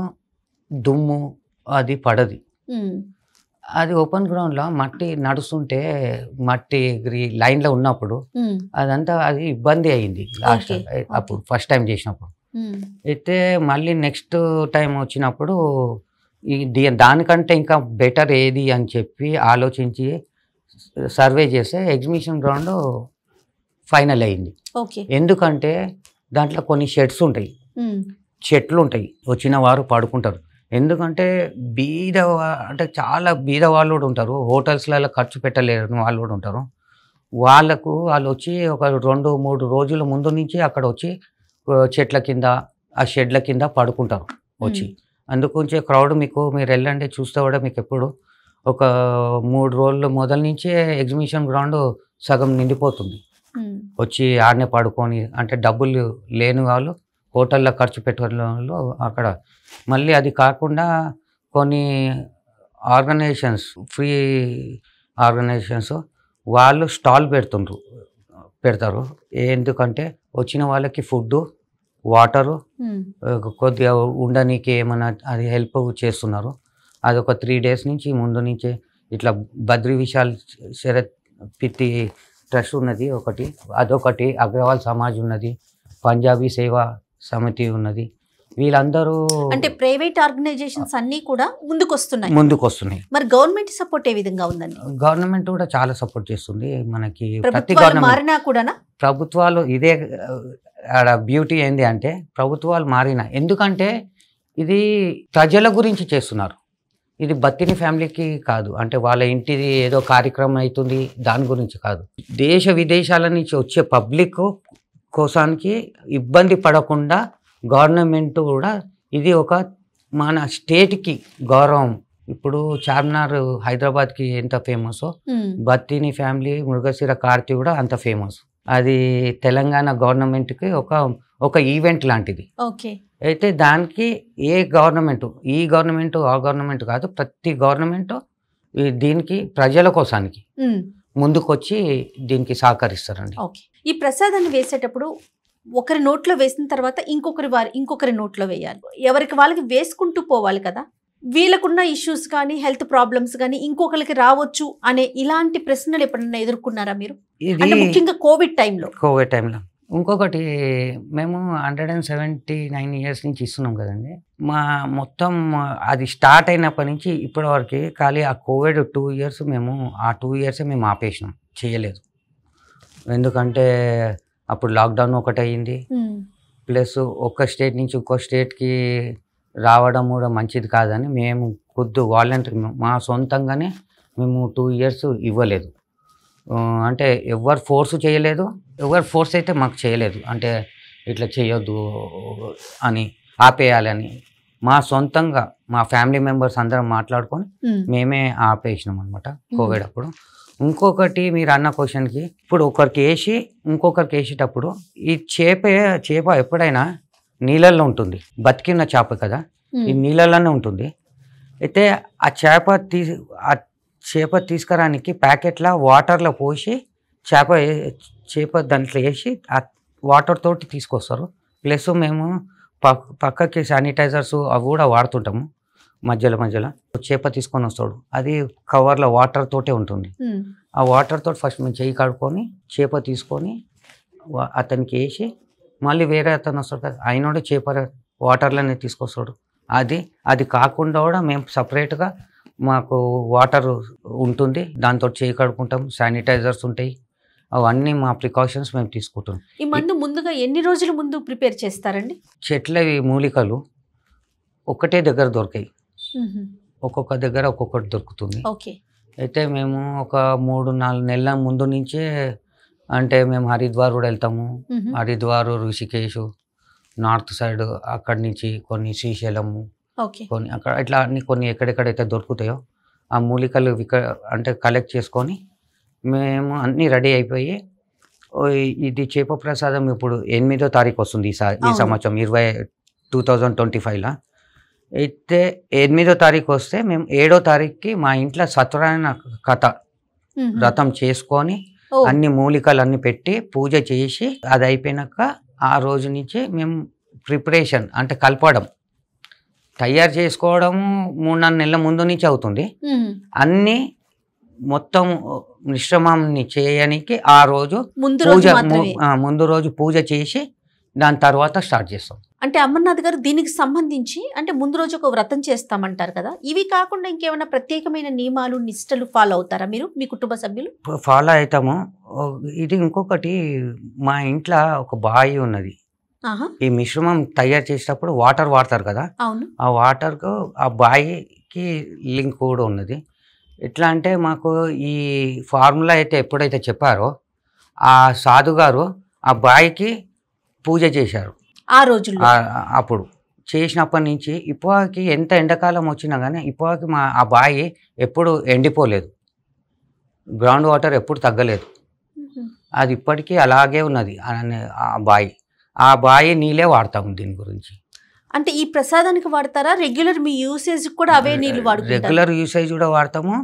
దుమ్ము అది పడది. అది ఓపెన్ గ్రౌండ్లో మట్టి నడుస్తుంటే మట్టి ఎగిరి లైన్లో ఉన్నప్పుడు అదంతా అది ఇబ్బంది అయింది లాస్ట్ అప్పుడు ఫస్ట్ టైం చేసినప్పుడు. అయితే మళ్ళీ నెక్స్ట్ టైం వచ్చినప్పుడు దానికంటే ఇంకా బెటర్ ఏది అని చెప్పి ఆలోచించి సర్వే చేస్తే ఎగ్జిబిషన్ గ్రౌండ్ ఫైనల్ అయింది. ఎందుకంటే దాంట్లో కొన్ని షెడ్స్ ఉంటాయి, చెట్లు ఉంటాయి, వచ్చిన వారు పడుకుంటారు. ఎందుకంటే అంటే చాలా బీద వాళ్ళు కూడా ఉంటారు, హోటల్స్లలో ఖర్చు పెట్టలేరు వాళ్ళు కూడా ఉంటారు. వాళ్ళు వచ్చి ఒక 2-3 రోజుల ముందు నుంచి అక్కడ వచ్చి చెట్ల కింద ఆ షెడ్ల కింద పడుకుంటారు వచ్చి. అందుకొంచే క్రౌడ్ మీరు వెళ్ళండి చూస్తే కూడా మీకు ఎప్పుడు ఒక 3 రోజుల మొదల నుంచే ఎగ్జిబిషన్ గ్రౌండ్ సగం నిండిపోతుంది. వచ్చి ఆడనే పడుకొని, అంటే డబ్బులు లేని వాళ్ళు హోటల్లో ఖర్చు పెట్టే వాళ్ళు అక్కడ. మళ్ళీ అది కాకుండా కొన్ని ఆర్గనైజేషన్స్, ఫ్రీ ఆర్గనైజేషన్స్ వాళ్ళు స్టాల్ పెడతారు. ఎందుకంటే వచ్చిన వాళ్ళకి ఫుడ్డు, వాటరు, కొద్దిగా ఉండడానికి ఏమైనా అది హెల్ప్ చేస్తున్నారు. అది ఒక 3 days నుంచి ముందు నుంచే ఇట్లా బద్రి విశాల్ శరత్ పిత్తి ట్రస్ట్ ఉన్నది ఒకటి, అదొకటి, అగ్రవాల్ సమాజ్ ఉన్నది, పంజాబీ సేవా సమితి ఉన్నది. వీళ్ళందరూ అంటే ప్రైవేట్ ఆర్గనైజేషన్స్ అన్నీ కూడా ముందుకు వస్తున్నాయి. మరి గవర్నమెంట్ సపోర్ట్ ఏ విధంగా ఉందండి? గవర్నమెంట్ కూడా చాలా సపోర్ట్ చేస్తుంది మనకి. ప్రతి మారినా కూడా ప్రభుత్వాలు ఇదే బ్యూటీ ఏంది అంటే ప్రభుత్వాలు మారినా, ఎందుకంటే ఇది ప్రజల గురించి చేస్తున్నారు, ఇది బత్తిని ఫ్యామిలీకి కాదు. అంటే వాళ్ళ ఇంటిది ఏదో కార్యక్రమం అవుతుంది దాని గురించి కాదు, దేశ విదేశాల నుంచి వచ్చే పబ్లిక్ కోసానికి ఇబ్బంది పడకుండా గవర్నమెంట్ కూడా ఇది ఒక మన స్టేట్కి గౌరవం. ఇప్పుడు చార్మినార్ హైదరాబాద్కి ఎంత ఫేమస్, బత్తిని ఫ్యామిలీ మృగశిర కార్తీ కూడా అంత ఫేమస్. అది తెలంగాణ గవర్నమెంట్కి ఒక ఈవెంట్ లాంటిది. అయితే దానికి ఏ గవర్నమెంట్, ఈ గవర్నమెంట్ ఆ గవర్నమెంట్ కాదు, ప్రతి గవర్నమెంట్ దీనికి ప్రజల కోసానికి ముందుకొచ్చి దీనికి సహకరిస్తారండి. ఈ ప్రసాదాన్ని వేసేటప్పుడు ఒకరి నోట్లో వేసిన తర్వాత ఇంకొకరి నోట్లో వేయాలి, ఎవరికి వాళ్ళకి వేసుకుంటూ పోవాలి కదా. వీళ్ళకున్న ఇష్యూస్ కానీ హెల్త్ ప్రాబ్లమ్స్ కానీ ఇంకొకరికి రావచ్చు అనే ఇలాంటి ప్రశ్నలు ఎప్పుడైనా ఎదుర్కొన్నారా మీరు? ముఖ్యంగా కోవిడ్ టైంలో. ఇంకొకటి, మేము 179 years నుంచి ఇస్తున్నాం కదండి. మొత్తం అది స్టార్ట్ అయినప్పటి నుంచి ఇప్పటి వరకు ఖాళీ ఆ కోవిడ్ 2 years మేము 2 years మేము ఆపేసినాం, చేయలేదు. ఎందుకంటే అప్పుడు లాక్డౌన్ ఒకటి అయ్యింది, ప్లస్ ఒక స్టేట్ నుంచి ఇంకో స్టేట్కి రావడం కూడా మంచిది కాదని మేము వాలంటరీ మా సొంతంగానే మేము 2 years ఇవ్వలేదు. అంటే ఎవరు ఫోర్స్ చేయలేదు, ఎవరు ఫోర్స్ అయితే మాకు చేయలేదు, అంటే ఇట్లా చేయొద్దు అని ఆపేయాలని. మా సొంతంగా మా ఫ్యామిలీ మెంబర్స్ అందరం మాట్లాడుకొని మేమే ఆపేసినాం అనమాట కోవిడ్ అప్పుడు. ఇంకొకటి మీరు అన్న క్వశ్చన్కి, ఇప్పుడు ఒకరికి వేసి ఇంకొకరికి వేసేటప్పుడు ఈ చేప ఎప్పుడైనా నీళ్ళల్లో ఉంటుంది, బతికిన చేప కదా, ఈ నీళ్ళల్లోనే ఉంటుంది. అయితే ఆ చేప తీసుకురానికి ప్యాకెట్లో వాటర్లో పోసి చేప దాంట్లో వేసి ఆ వాటర్ తోటి తీసుకొస్తారు. ప్లస్ మేము పక్కకి శానిటైజర్స్ అవి కూడా వాడుతుంటాము. మధ్యలో చేప తీసుకొని వస్తాడు, అది కవర్లో వాటర్ తోటే ఉంటుంది. ఆ వాటర్ తోటి ఫస్ట్ మేము చేయి కడుక్కొని చేప తీసుకొని అతనికి వేసి మళ్ళీ వేరే అతను వస్తాడు కదా, ఆయన చేప వాటర్లోనే తీసుకొస్తాడు. అది కాకుండా కూడా మేము సపరేట్గా మాకు వాటర్ ఉంటుంది, దాంతో చేయి కడుక్కుంటాం, శానిటైజర్స్ ఉంటాయి, అవన్నీ మా ప్రికాషన్స్ మేము తీసుకుంటున్నాం. ఈ మందు ముందుగా ఎన్ని రోజుల ముందు ప్రిపేర్ చేస్తారండి? చెట్లవి మూలికలు ఒకటే దగ్గర దొరికాయి, ఒక్కొక్క దగ్గర ఒక్కొక్కటి దొరుకుతుంది. ఓకే. అయితే మేము ఒక 3-4 నెలల ముందు నుంచే అంటే మేము హరిద్వార్ కూడా వెళ్తాము. హరిద్వార్, ఋషికేశ్, నార్త్ సైడ్ అక్కడి నుంచి కొన్ని శ్రీశైలము, కొన్ని అక్కడ ఇట్లా అన్ని కొన్ని ఎక్కడెక్కడైతే దొరుకుతాయో ఆ మూలికలు అంటే కలెక్ట్ చేసుకొని మేము అన్నీ రెడీ అయిపోయి ఇది చేప ప్రసాదం ఇప్పుడు 8వ తారీఖు వస్తుంది ఈ సంవత్సరం 2025లో. అయితే 8వ తారీఖు వస్తే మేము 7వ తారీఖుకి మా ఇంట్లో సత్యనారాయణ కథ వ్రతం చేసుకొని అన్ని మూలికలు అన్ని పెట్టి పూజ చేసి అది అయిపోయినాక ఆ రోజు నుంచి మేము ప్రిపరేషన్ అంటే కలపడం తయారు చేసుకోవడం 3-4 నెలల ముందు నుంచి అవుతుంది. అన్ని మొత్తం మిశ్రమాన్ని చేయడానికి ఆ రోజు ముందు రోజు పూజ చేసి దాని తర్వాత స్టార్ట్ చేస్తాం. అంటే అమర్నాథ్ గారు దీనికి సంబంధించి అంటే ముందు రోజు ఒక వ్రతం చేస్తామంటారు కదా, ఇవి కాకుండా ఇంకేమైనా ప్రత్యేకమైన నియమాలు నిష్టలు ఫాలో అవుతారా మీరు, మీ కుటుంబ సభ్యులు? ఫాలో అవుతాము. ఇది ఇంకొకటి, మా ఇంట్లో ఒక బావి ఉన్నది. ఈ మిశ్రమం తయారు చేసేటప్పుడు వాటర్ వాడతారు కదా, ఆ వాటర్కు ఆ బావికి లింక్ కూడా ఉన్నది. ఎట్లా అంటే మాకు ఈ ఫార్ములా అయితే ఎప్పుడైతే చెప్పారో ఆ సాధు గారు ఆ బావికి పూజ చేశారు ఆ రోజుల్లో. అప్పుడు చేసినప్పటి నుంచి ఇప్పటికి ఎంత ఎండాకాలం వచ్చినా కానీ ఇప్పటికి ఆ బావి ఎప్పుడు ఎండిపోలేదు, గ్రౌండ్ వాటర్ ఎప్పుడు తగ్గలేదు, అది ఇప్పటికీ అలాగే ఉన్నది ఆ బావి నీళ్ళే వాడతాము. దీని గురించి అంటే ఈ ప్రసాదానికి వాడతారా, రెగ్యులర్ మీ యూసేజ్ కూడా అవే నీళ్ళు వాడుతారు? రెగ్యులర్ యూసేజ్ కూడా వాడతాము,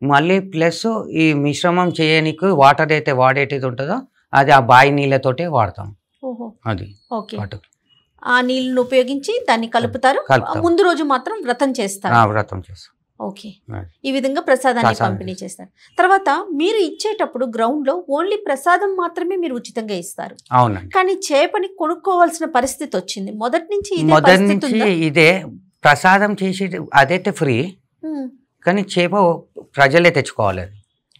మళ్ళీ ప్లస్ ఈ మిశ్రమం చేయడానికి వాటర్ అయితే వాడేటిది ఉంటుందో అది ఆ బావి నీళ్ళతోటే వాడతాము. అది ఆ నీళ్ళను ఉపయోగించి దాన్ని కలుపుతారు. ముందు రోజు మాత్రం వ్రతం చేస్తారు. వ్రతం చేస్తాం. ఓకే. ఈ విధంగా ప్రసాదాన్ని పంపిణీ చేస్తారు. తర్వాత మీరు ఇచ్చేటప్పుడు గ్రౌండ్ లో ఓన్లీ ప్రసాదం మాత్రమే మీరు ఉచితంగా ఇస్తారు. అవునండి. కానీ చేపని కొనుక్కోవాల్సిన పరిస్థితి వచ్చింది. మొదటి నుంచి ఇదే ప్రసాదం చేసి అదైతే ఫ్రీ, కానీ చేప ప్రజలే తెచ్చుకోవాలి,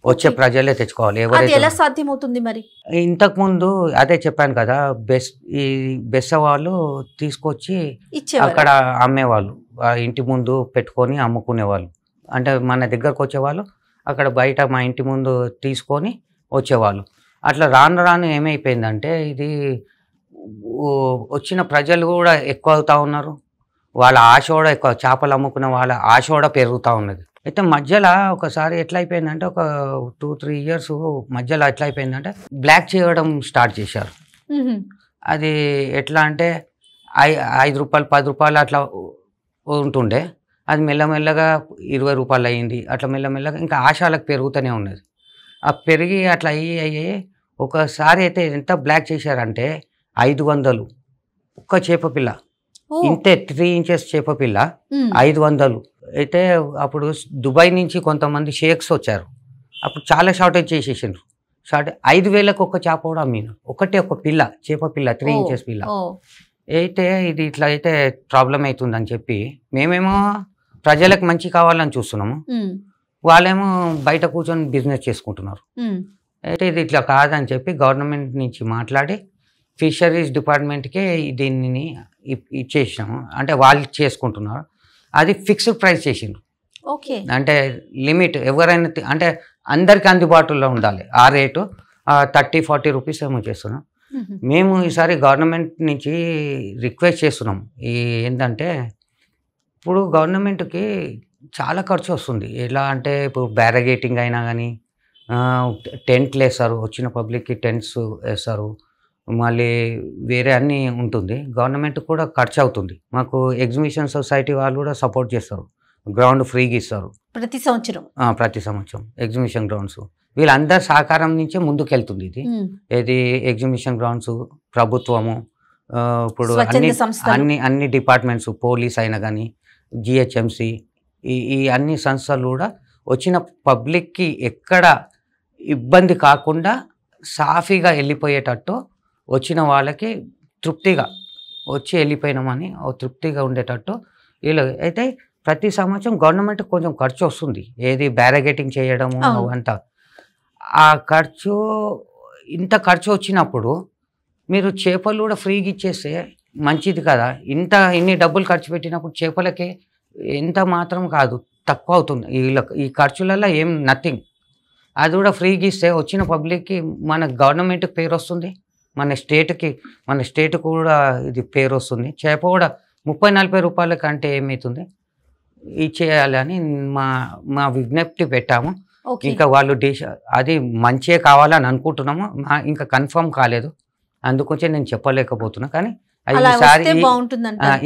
వచ్చే ప్రజలే తెచ్చుకోవాలి. ఎవరైతే ఎలా సాధ్యమవుతుంది మరి? ఇంతకు ముందు అదే చెప్పాను కదా, బెస్స వాళ్ళు తీసుకొచ్చి అక్కడ అమ్మేవాళ్ళు, ఇంటి ముందు పెట్టుకొని అమ్ముకునేవాళ్ళు. అంటే మన దగ్గరకు వచ్చేవాళ్ళు, అక్కడ బయట మా ఇంటి ముందు తీసుకొని వచ్చేవాళ్ళు. అట్లా రాను రాను ఏమైపోయిందంటే ఇది వచ్చిన ప్రజలు కూడా ఎక్కువ అవుతా ఉన్నారు, వాళ్ళ ఆశ కూడా ఎక్కువ, చేపలు అమ్ముకునే వాళ్ళ ఆశ కూడా పెరుగుతూ ఉన్నది. అయితే మధ్యలో ఒకసారి ఎట్లా అయిపోయిందంటే ఒక 2-3 years మధ్యలో ఎట్లా అయిపోయిందంటే బ్లాక్ చేయడం స్టార్ట్ చేశారు. అది ఎట్లా అంటే 5 రూపాయలు 10 రూపాయలు అట్లా ఉంటుండే, అది మెల్లమెల్లగా 20 రూపాయలు అయ్యింది. అట్లా మెల్లమెల్లగా ఇంకా ఆశాలకు పెరుగుతూనే ఉన్నది. ఆ పెరిగి అట్లా అయ్యి ఒకసారి అయితే ఎంత బ్లాక్ చేశారంటే 500 ఒక్క చేప పిల్ల, ఇంతే 3 inches చేప పిల్ల 500. అయితే అప్పుడు దుబాయ్ నుంచి కొంతమంది షేక్స్ వచ్చారు, అప్పుడు చాలా షార్టేజ్ చేసేసిండ్రు. 5,000కు ఒక చేప కూడా అమ్మిను, ఒక పిల్ల చేప పిల్ల 3 inches పిల్ల. అయితే ఇది ఇట్లా అయితే ప్రాబ్లం అవుతుందని చెప్పి మేమేమో ప్రజలకు మంచి కావాలని చూస్తున్నాము, వాళ్ళేమో బయట కూర్చొని బిజినెస్ చేసుకుంటున్నారు. అయితే ఇది ఇట్లా కాదని చెప్పి గవర్నమెంట్ నుంచి మాట్లాడి ఫిషరీస్ డిపార్ట్మెంట్కే దీన్ని ఇచ్చేసాము. అంటే వాళ్ళు చేసుకుంటున్నారు, అది ఫిక్స్డ్ ప్రైస్ చేసిండ్రు. అంటే లిమిట్ ఎవరైనా అంటే అందరికి అందుబాటులో ఉండాలి ఆ రేటు. 30-40 రూపీస్ ఏమో చేస్తున్నాం. మేము ఈసారి గవర్నమెంట్ నుంచి రిక్వెస్ట్ చేస్తున్నాం, ఏంటంటే ఇప్పుడు గవర్నమెంట్కి చాలా ఖర్చు వస్తుంది. ఎలా అంటే ఇప్పుడు బ్యారగేటింగ్ అయినా కానీ టెంట్లు వేస్తారు, వచ్చిన పబ్లిక్కి టెంట్స్ వేస్తారు, మళ్ళీ వేరే అన్నీ ఉంటుంది. గవర్నమెంట్ కూడా ఖర్చు అవుతుంది. మాకు ఎగ్జిబిషన్ సొసైటీ వాళ్ళు కూడా సపోర్ట్ చేస్తారు, గ్రౌండ్ ఫ్రీగా ఇస్తారు ప్రతి సంవత్సరం ఎగ్జిబిషన్ గ్రౌండ్స్. వీళ్ళందరి సహకారం నుంచే ముందుకెళ్తుంది ఇది. ఏది ఎగ్జిబిషన్ గ్రౌండ్స్, ప్రభుత్వము, ఇప్పుడు అన్ని డిపార్ట్మెంట్స్, పోలీస్ అయినా కానీ GHMC, ఈ అన్ని సంస్థలు కూడా వచ్చిన పబ్లిక్కి ఎక్కడ ఇబ్బంది కాకుండా సాఫీగా వెళ్ళిపోయేటట్టు, వచ్చిన వాళ్ళకి తృప్తిగా వచ్చి వెళ్ళిపోయినామని తృప్తిగా ఉండేటట్టు వీళ్ళు. అయితే ప్రతి సంవత్సరం గవర్నమెంట్ కొంచెం ఖర్చు వస్తుంది, ఏది బ్యారగేటింగ్ చేయడము అంతా. ఆ ఖర్చు ఇంత ఖర్చు వచ్చినప్పుడు మీరు చేపలు కూడా ఫ్రీగా ఇచ్చేస్తే మంచిది కదా. ఇన్ని డబ్బులు ఖర్చు పెట్టినప్పుడు చేపలకి ఎంత మాత్రం కాదు, తక్కువ అవుతుంది. ఈ ఖర్చులలో ఏం నథింగ్. అది కూడా ఫ్రీగా ఇస్తే వచ్చిన పబ్లిక్కి మన గవర్నమెంట్కి పేరు వస్తుంది, మన స్టేట్కి కూడా ఇది పేరు వస్తుంది. చేప కూడా 30-40 రూపాయల కంటే ఏమవుతుంది ఇచ్చేయాలని మా విజ్ఞప్తి పెట్టాము. ఇంకా వాళ్ళు అది మంచిగా కావాలని అనుకుంటున్నాము, ఇంకా కన్ఫర్మ్ కాలేదు, అందుకొంచే నేను చెప్పలేకపోతున్నా. కానీ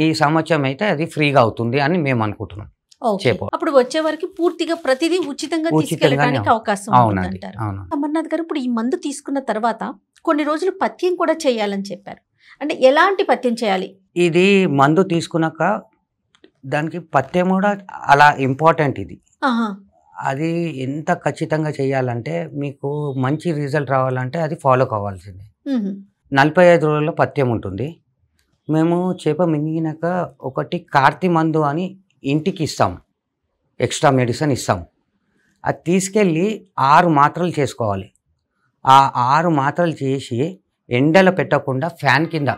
ఈ సంవత్సరం అయితే అది ఫ్రీగా అవుతుంది అని మేము అనుకుంటున్నాం. అప్పుడు వచ్చే వరకు పూర్తిగా ప్రతిదీ ఉచితంగా తీసుకెళ్ళడానికి అవకాశం ఉందంటారు. అమర్నాథ్ గారు, ఇప్పుడు ఈ మందు తీసుకున్న తర్వాత కొన్ని రోజులు పథ్యం కూడా చేయాలని చెప్పారు. అంటే ఎలాంటి పథ్యం చేయాలి? ఇది మందు తీసుకున్నాక దానికి పథ్యం కూడా అలా ఇంపార్టెంట్. ఇది అది ఎంత ఖచ్చితంగా చేయాలంటే మీకు మంచి రిజల్ట్ రావాలంటే అది ఫాలో కావాల్సిందే. 45 రోజుల్లో పథ్యం ఉంటుంది. మేము చేప మింగినాక ఒకటి కార్తీ మందు అని ఇంటికి ఇస్తాం, ఎక్స్ట్రా మెడిసిన్ ఇస్తాం. అది తీసుకెళ్ళి 6 మాత్రలు చేసుకోవాలి. ఆ 6 మాత్రలు చేసి ఎండలో పెట్టకుండా ఫ్యాన్ కింద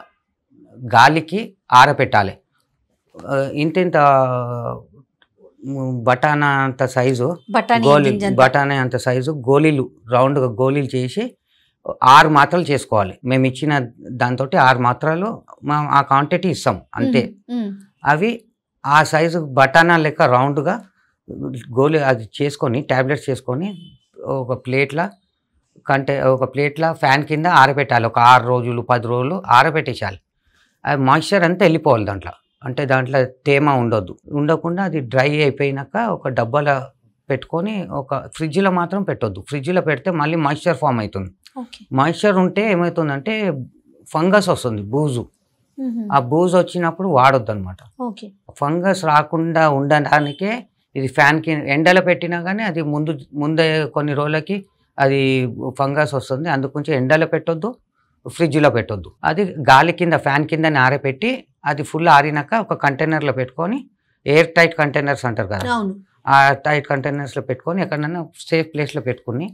గాలికి ఆరబెట్టాలి. ఇంత బఠానా అంత సైజు బఠానీ అంత సైజు గోళీలు, రౌండ్గా గోళీలు చేసి 6 మాత్రలు చేసుకోవాలి. మేము ఇచ్చిన దాంతో 6 మాత్రలు ఆ క్వాంటిటీ ఇస్తాం అంతే. అవి ఆ సైజు బఠానా లెక్క రౌండ్గా గోళీ అది చేసుకొని ట్యాబ్లెట్స్ చేసుకొని ఒక ప్లేట్లో ఫ్యాన్ కింద ఆరబెట్టాలి. ఒక 6 రోజులు 10 రోజులు ఆరబెట్టేసాలి. అది మాయిశ్చర్ అంతా వెళ్ళిపోవాలి దాంట్లో. అంటే దాంట్లో తేమ ఉండకుండా అది డ్రై అయిపోయినాక ఒక డబ్బాలో పెట్టుకొని ఒక ఫ్రిడ్జ్లో మాత్రం పెట్టొద్దు. ఫ్రిడ్జ్లో పెడితే మళ్ళీ మాయిశ్చర్ ఫామ్ అవుతుంది. మాయిశ్చర్ ఉంటే ఏమవుతుందంటే ఫంగస్ వస్తుంది, బూజు. ఆ బూజు వచ్చినప్పుడు వాడొద్దు అనమాట. ఫంగస్ రాకుండా ఉండడానికే ఇది ఫ్యాన్ కి ఎండలో పెట్టినా కానీ అది ముందే కొన్ని రోజులకి అది ఫంగస్ వస్తుంది. అందుకొంచెం ఎండలో పెట్టొద్దు, ఫ్రిడ్జ్లో పెట్టొద్దు. అది గాలి కింద ఫ్యాన్ కింద ఆరబెట్టి అది ఫుల్ ఆరినాక ఒక కంటైనర్లో పెట్టుకొని, ఎయిర్ టైట్ కంటైనర్స్ అంటారు కదా, ఆ టైట్ కంటైనర్స్లో పెట్టుకొని ఎక్కడైనా సేఫ్ ప్లేస్లో పెట్టుకుని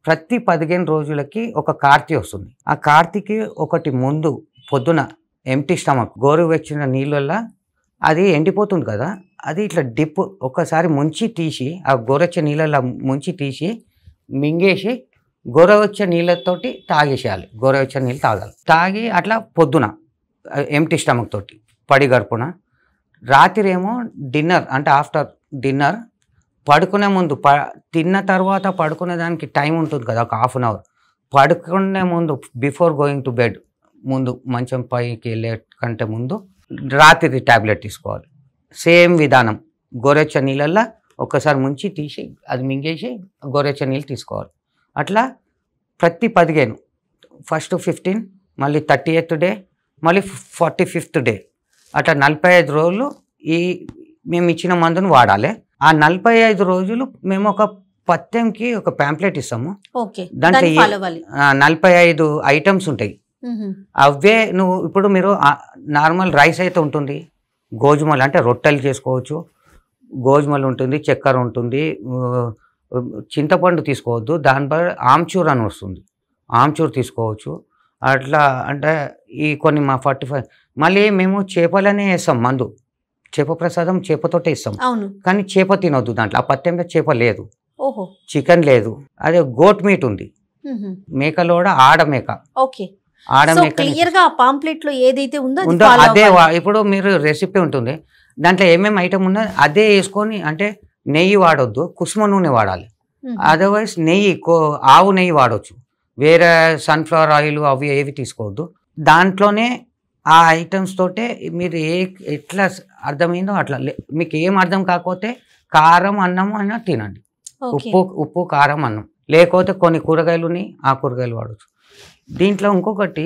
ప్రతి 15 రోజులకి ఒక కార్తీ వస్తుంది. ఆ కార్తీకి ఒకటి ముందు పొద్దున ఎంటీ స్టమక్ గోరువెచ్చిన నీళ్ళల్లో అది ఎండిపోతుంది కదా, అది ఇట్లా డిప్ ఒక్కసారి ముంచి తీసి ఆ గోరెచ్చ నీళ్ళల్లో ముంచి తీసి మింగేసి గోరవెచ్చ నీళ్ళతోటి తాగేసేయాలి. గోరవెచ్చ నీళ్ళు తాగాలి. తాగి అట్లా పొద్దున ఎంటీ స్టమక్ తోటి పడి గడుపున. రాత్రి ఏమో డిన్నర్ అంటే ఆఫ్టర్ డిన్నర్ పడుకునే ముందు తిన్న తర్వాత పడుకునే దానికి టైం ఉంటుంది కదా, ఒక ½ అవర్. పడుకునే ముందు బిఫోర్ గోయింగ్ టు బెడ్ ముందు మంచం పైకి వెళ్ళే కంటే ముందు రాత్రి ట్యాబ్లెట్ తీసుకోవాలి. సేమ్ విధానం గోరెచ్చ నీళ్ళల్లో ఒక్కసారి ముంచి తీసి అది మింగేసి గోరెచ్చ నీళ్ళు తీసుకోవాలి. అట్లా ప్రతి 15, ఫస్ట్ 15, మళ్ళీ 38th డే, మళ్ళీ 45th డే, అట్లా 45 రోజులు మేము ఇచ్చిన మందును వాడాలి. ఆ 45 రోజులు మేము ఒక పథ్యంకి ఒక ప్యాంప్లెట్ ఇస్తాము. దాంట్లో 45 ఐటమ్స్ ఉంటాయి. అవే ఇప్పుడు మీరు నార్మల్ రైస్ అయితే ఉంటుంది, గోధుమలు అంటే రొట్టెలు చేసుకోవచ్చు, గోధుమలు ఉంటుంది, చక్కెర ఉంటుంది, చింతపండు తీసుకోవద్దు, దానిపై ఆమ్చూర్ అని వస్తుంది, ఆమ్చూర్ తీసుకోవచ్చు. అట్లా అంటే ఈ కొన్ని మా 45. మళ్ళీ మేము చేపలనే వేస్తాం మందు, చేప ప్రసాదం చేపతోటే ఇస్తాం. కానీ చేప తినొద్దు దాంట్లో, ఆ పథ్యంలో చేప లేదు, చికెన్ లేదు, అదే గోట్ మీట్ ఉంది, మేకలోడ ఆడమేక. ఉందో అదే. ఇప్పుడు మీరు రెసిపీ ఉంటుంది దాంట్లో ఏమేమి ఐటమ్ ఉందో అదే వేసుకొని, అంటే నెయ్యి వాడొద్దు, కుసుమ నూనె వాడాలి. అదర్వైజ్ ఆవు నెయ్యి వాడవచ్చు, వేరే సన్ఫ్లవర్ ఆయిల్ అవి ఏవి తీసుకోవద్దు. దాంట్లోనే ఆ ఐటమ్స్ తోటే మీరు ఎట్లా అర్థమైందో అట్లా. మీకు ఏం అర్థం కాకపోతే కారం అన్నము అయినా తినండి, ఉప్పు కారం అన్నం. లేకపోతే కొన్ని కూరగాయలుని ఆ కూరగాయలు వాడవచ్చు. దీంట్లో ఇంకొకటి,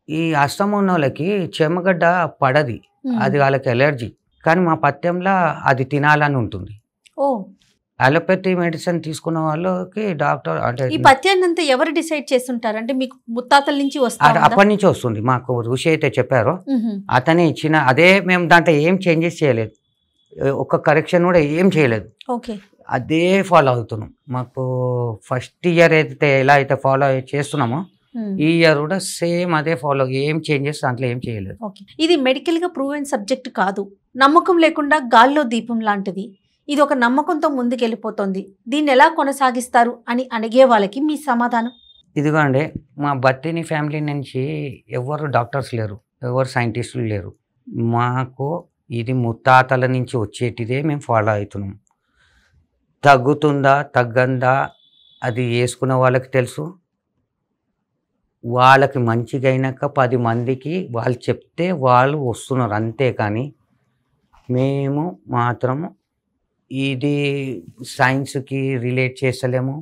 ఈ అస్తమా ఉన్న వాళ్ళకి చెమగడ్డ పడది, అది వాళ్ళకి ఎలర్జీ. కానీ మా పథ్యంలో అది తినాలని ఉంటుంది. అలోపతి మెడిసిన్ తీసుకున్న వాళ్ళకి డాక్టర్ అంటే ఈ పథ్యాన్ని అంతా ఎవరు డిసైడ్ చేస్తుంటారు? అంటే మీకు ముత్తాతల నుంచి వస్తారు? అప్పటి నుంచి వస్తుంది. మాకు ఋషి అయితే చెప్పారో అతనే ఇచ్చిన అదే. మేము దాంట్లో ఏం చేంజెస్ చేయలేదు, ఒక్క కరెక్షన్ కూడా ఏం చేయలేదు. అదే ఫాలో అవుతున్నాం. మాకు ఫస్ట్ ఇయర్ అయితే ఎలా అయితే ఫాలో చేస్తున్నామో ఈ ఇయర్ కూడా సేమ్ అదే ఫాలో, ఏం చేంజెస్ దాంట్లో ఏం చేయలేదు. ఓకే, ఇది మెడికల్గా ప్రూవ్ అయిన సబ్జెక్ట్ కాదు, నమ్మకం లేకుండా గాల్లో దీపం లాంటిది. ఇది ఒక నమ్మకంతో ముందుకెళ్ళిపోతుంది, దీన్ని ఎలా కొనసాగిస్తారు అని అడిగే వాళ్ళకి మీ సమాధానం? ఇదిగోండి, మా బత్తిని ఫ్యామిలీ నుంచి ఎవరు డాక్టర్స్ లేరు, ఎవరు సైంటిస్టులు లేరు. మాకు ఇది ముత్తాతల నుంచి వచ్చేటిదే మేము ఫాలో అవుతున్నాం. తగ్గుతుందా తగ్గందా అది వేసుకున్న వాళ్ళకి తెలుసు. వాళ్ళకి మంచిగా అయినాక 10 మందికి వాళ్ళు చెప్తే వాళ్ళు వస్తున్నారు, అంతేకాని మేము మాత్రము ఇది సైన్స్కి రిలేట్ చేస్తలేము,